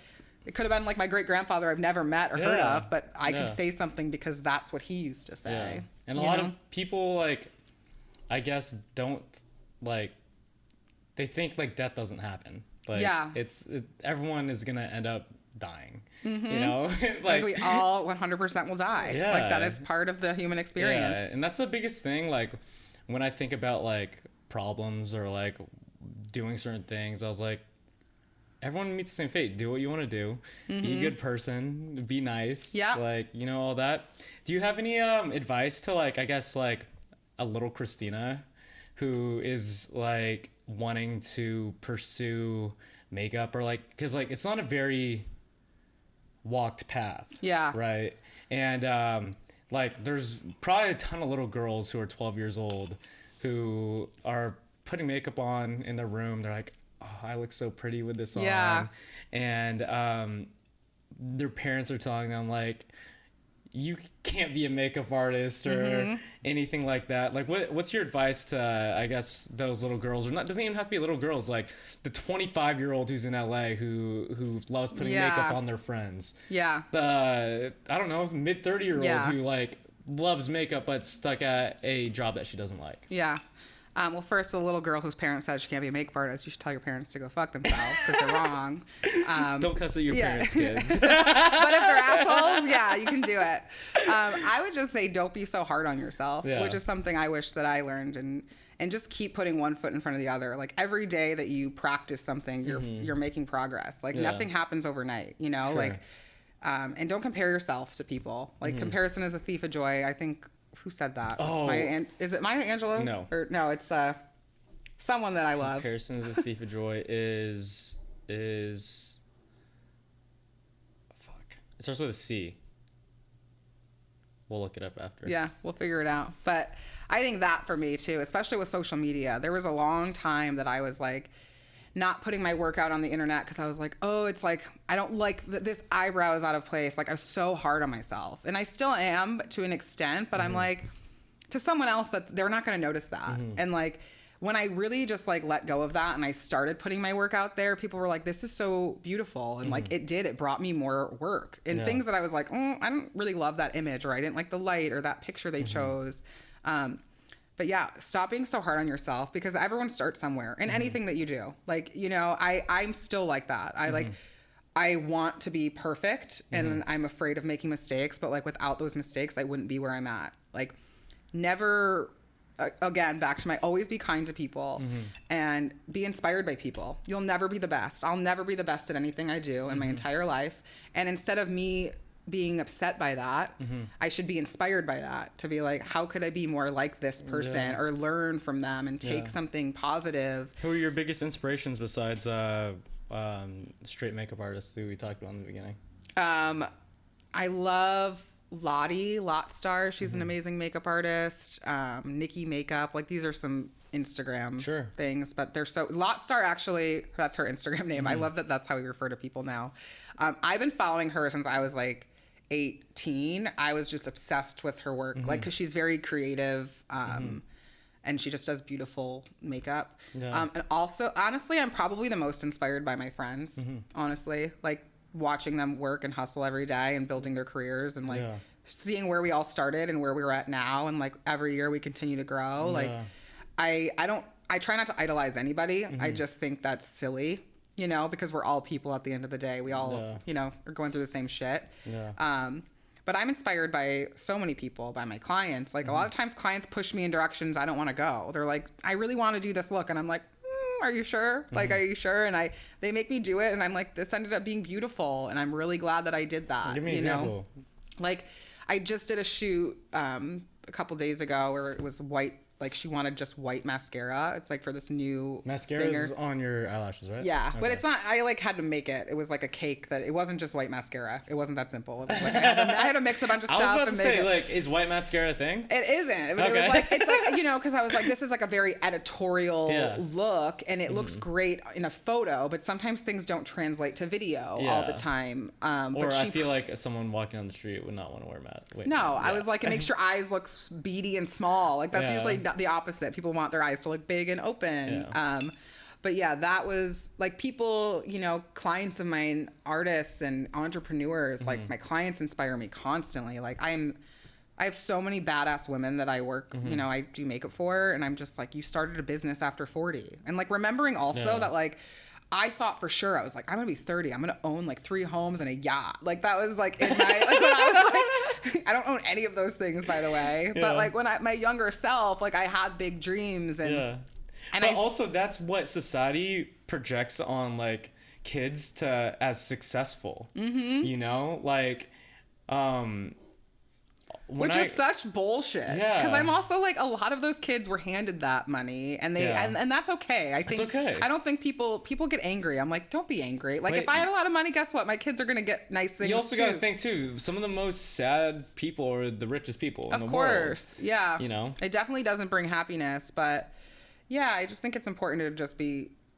it could have been like my great grandfather I've never met or heard of, but I could say something because that's what he used to say. And a lot of people, like, I guess, don't, like, they think like death doesn't happen. Like, everyone is gonna end up dying. You know, like we all 100% will die. Like that is part of the human experience. And that's the biggest thing. Like when I think about like problems or like doing certain things, I was like, everyone meets the same fate. Do what you want to do. Be a good person. Be nice. Like, you know, all that. Do you have any advice to, like, I guess, like, a little Christina who is, like, wanting to pursue makeup or, like, because, like, it's not a very walked path. Right? And, like, there's probably a ton of little girls who are 12 years old who are putting makeup on in their room. They're like, oh, I look so pretty with this on. And their parents are telling them, like, you can't be a makeup artist or anything like that. Like, what's your advice to, I guess, those little girls? Or not, doesn't even have to be little girls. Like the 25-year-old who's in LA who loves putting makeup on their friends. The I don't know, mid 30-year-old who like loves makeup but stuck at a job that she doesn't like. Well, first, the little girl whose parents said she can't be a makeup artist, you should tell your parents to go fuck themselves because they're wrong. Don't cuss at your parents' kids. But if they're assholes, you can do it. I would just say don't be so hard on yourself, which is something I wish that I learned, and just keep putting one foot in front of the other. Like every day that you practice something, you're making progress. Like nothing happens overnight, you know? Like, and don't compare yourself to people. Like comparison is a thief of joy. I think. Who said that? Oh. Is it Maya Angelou? No. Or, no, it's someone that I love. Comparison is a thief of joy is fuck. It starts with a C. We'll look it up after. Yeah, we'll figure it out. But I think that for me too, especially with social media, there was a long time that I was like not putting my work out on the internet because I was like, oh, it's like, I don't like this eyebrow is out of place. Like I was so hard on myself, and I still am to an extent, but I'm like, to someone else that they're not going to notice that. And like, when I really just like let go of that and I started putting my work out there, people were like, this is so beautiful. And like, it brought me more work and things that I was like, I don't really love that image, or I didn't like the light or that picture they chose. But yeah, stop being so hard on yourself because everyone starts somewhere in anything that you do. Like, you know, I'm still like that. I want to be perfect and I'm afraid of making mistakes, but like without those mistakes, I wouldn't be where I'm at. Like never, again, back to my always be kind to people and be inspired by people. You'll never be the best. I'll never be the best at anything I do in my entire life. And instead of me being upset by that, I should be inspired by that to be like, how could I be more like this person or learn from them and take something positive? Who are your biggest inspirations besides straight makeup artists who we talked about in the beginning? I love Lotstar. She's an amazing makeup artist. Nikki Makeup. Like these are some Instagram things, but they're so Lotstar actually, that's her Instagram name. I love that that's how we refer to people now. I've been following her since I was like 18. I was just obsessed with her work, like because she's very creative, and she just does beautiful makeup. And also, honestly, I'm probably the most inspired by my friends. Honestly, like watching them work and hustle every day and building their careers and like seeing where we all started and where we're at now, and like every year we continue to grow. Like I try not to idolize anybody. I just think that's silly. You know, because we're all people at the end of the day. We all, you know, are going through the same shit. But I'm inspired by so many people, by my clients. Like a lot of times clients push me in directions I don't want to go. They're like, I really want to do this look. And I'm like, are you sure? Like, are you sure? And they make me do it, and I'm like, this ended up being beautiful, and I'm really glad that I did that. Give me an example. Know? Like, I just did a shoot a couple days ago where it was white. Like, she wanted just white mascara. It's like for this new mascara's singer. On your eyelashes, right? Yeah, okay. But it's not. I like had to make it. It was like a cake that it wasn't just white mascara. It wasn't that simple. It was like I had to mix a bunch of stuff. I was about to say, it. Like, is white mascara a thing? It isn't. But okay. It was like it's like, you know, because I was like, this is like a very editorial look, and it looks great in a photo, but sometimes things don't translate to video all the time. Or but I feel like someone walking on the street would not want to wear mask. No, I was like, it makes your eyes look beady and small. Like that's usually the opposite. People want their eyes to look big and open. But yeah, that was like people, you know, clients of mine, artists and entrepreneurs, like my clients inspire me constantly. Like I have so many badass women that I work, you know, I do makeup for, and I'm just like, you started a business after 40. And like remembering also that like, I thought for sure, I was like, I'm going to be 30. I'm going to own like 3 homes and a yacht. Like that was like in my, like when I was like, I don't own any of those things, by the way. But like when my younger self, like I had big dreams and but also that's what society projects on like kids to as successful, you know, like, which is such bullshit. Yeah. Because I'm also like, a lot of those kids were handed that money, and they and that's okay. I think okay. I don't think people get angry. I'm like, don't be angry. Like if I had a lot of money, guess what? My kids are gonna get nice things. You also got to think too. Some of the most sad people are the richest people in the world. Of course, yeah. You know, it definitely doesn't bring happiness, but yeah, I just think it's important to just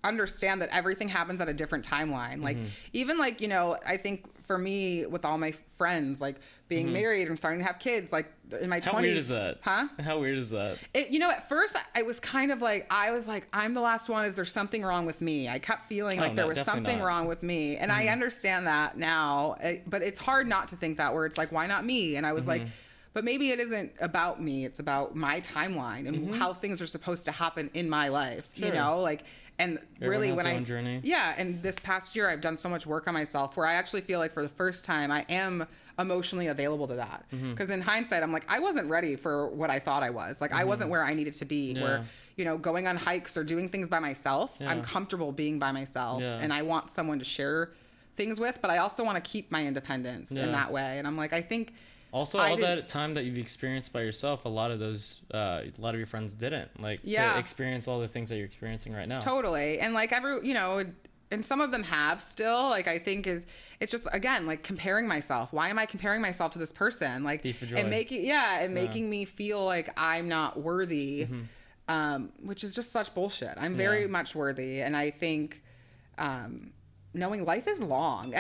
understand that everything happens at a different timeline. Like even like, you know, I think for me with all my friends, like being married and starting to have kids, like in my 20s. How weird is that? Huh? How weird is that? You know, at first I was kind of like, I'm the last one. Is there something wrong with me? I kept feeling like there was something wrong with me. And I understand that now, but it's hard not to think that where it's like, why not me? And I was like, but maybe it isn't about me. It's about my timeline and how things are supposed to happen in my life, you know, like, and really when and this past year I've done so much work on myself where I actually feel like for the first time I am emotionally available to that. Because in hindsight, I'm like, I wasn't ready for what I thought I was. Like I wasn't where I needed to be, where, you know, going on hikes or doing things by myself, I'm comfortable being by myself and I want someone to share things with, but I also want to keep my independence in that way. And I'm like, I think also all that time that you've experienced by yourself, a lot of your friends didn't experience all the things that you're experiencing right now. Totally. And like you know, and some of them have still, like, I think it's just, again, like comparing myself. Why am I comparing myself to this person? Like, and making me feel like I'm not worthy, which is just such bullshit. I'm very much worthy. And I think, knowing life is long.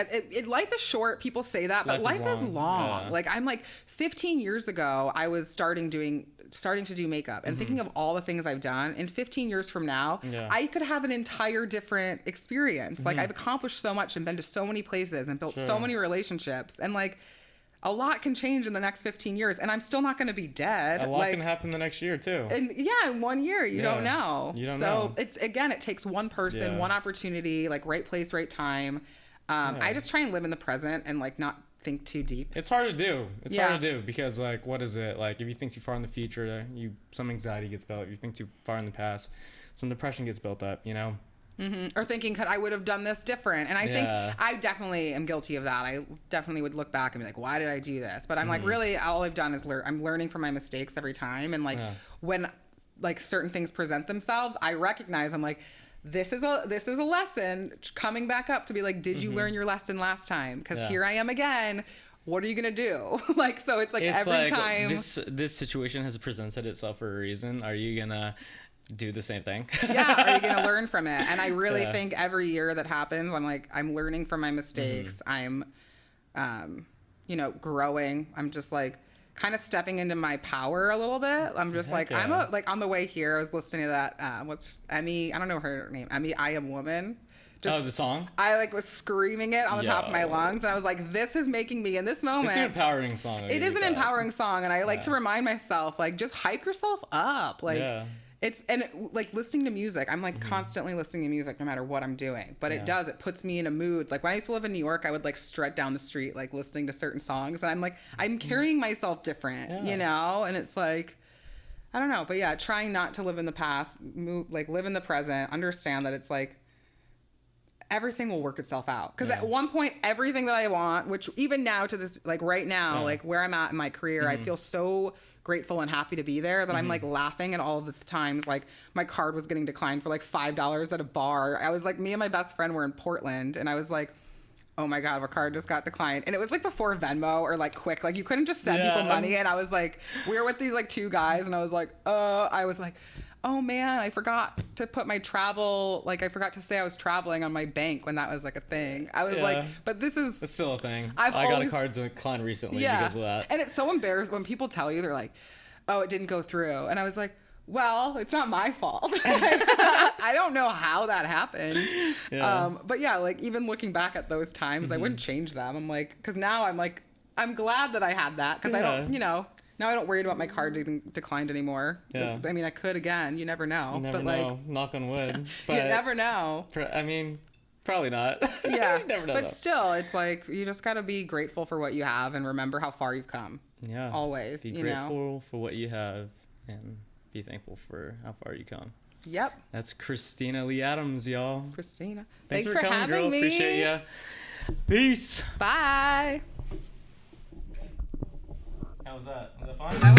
Life is short. People say that, but life is long. Yeah. Like I'm like 15 years ago, I was starting to do makeup and thinking of all the things I've done. In 15 years from now, I could have an entire different experience. Like I've accomplished so much and been to so many places and built so many relationships, and like a lot can change in the next 15 years, and I'm still not going to be dead. A lot can happen the next year too. And in 1 year, you don't know. So it's, again, it takes one person, one opportunity, like right place, right time. I just try and live in the present and like not think too deep. It's hard to do. It's hard to do because like, what is it? Like if you think too far in the future, some anxiety gets built. If you think too far in the past, some depression gets built up, you know? Or thinking, I would have done this different. And I think I definitely am guilty of that. I definitely would look back and be like, why did I do this? But I'm like, really, all I've done is I'm learning from my mistakes every time. And like when like certain things present themselves, I recognize, I'm like, this is a lesson coming back up to be like, did you learn your lesson last time? Because here I am again. What are you gonna do? Like, so it's like every time this situation has presented itself for a reason. Are you gonna do the same thing? Are you gonna learn from it? And I really think every year that happens, I'm like, I'm learning from my mistakes. I'm you know, growing. I'm just like kind of stepping into my power a little bit. I'm just like like on the way here I was listening to that what's Emmy, I don't know her name, Emmy I Am Woman. The song? I like was screaming it on the top of my lungs, and I was like, this is making me in this moment. It's an empowering song. It is an empowering song, and I like to remind myself, like, just hype yourself up. Like like listening to music, I'm like constantly listening to music no matter what I'm doing, but it puts me in a mood. Like when I used to live in New York, I would like strut down the street like listening to certain songs, and I'm like, I'm carrying myself different, you know? And it's like, I don't know, but yeah, trying not to live in the past, live in the present, understand that it's like everything will work itself out. Because at one point, everything that I want, which even now to this, like right now, like where I'm at in my career, I feel so grateful and happy to be there that I'm like laughing at all of the times like my card was getting declined for like $5 at a bar. I was like, me and my best friend were in Portland and I was like, oh my God, our card just got declined. And it was like before Venmo or like Quick, like you couldn't just send people money. And I was like, we were with these like two guys and I was like, oh man, I forgot to put my travel, like I forgot to say I was traveling on my bank when that was like a thing. I was like, but this is... It's still a thing. I got a card declined recently because of that. And it's so embarrassing when people tell you, they're like, oh, it didn't go through. And I was like, well, it's not my fault. I don't know how that happened. Yeah. But yeah, like even looking back at those times, I wouldn't change them. I'm like, because now I'm like, I'm glad that I had that because I don't, now I don't worry about my card getting declined anymore. Yeah. I mean, I could again. You never know. You never know. Knock on wood. But you never know. I mean, probably not. Yeah. You never know. But still, it's like you just got to be grateful for what you have and remember how far you've come. Yeah. Always. Be grateful for what you have and be thankful for how far you come. Yep. That's Christina Lee Adams, y'all. Christina. Thanks for coming, having girl. Me. Appreciate ya. Peace. Bye. How was that? Was that fun?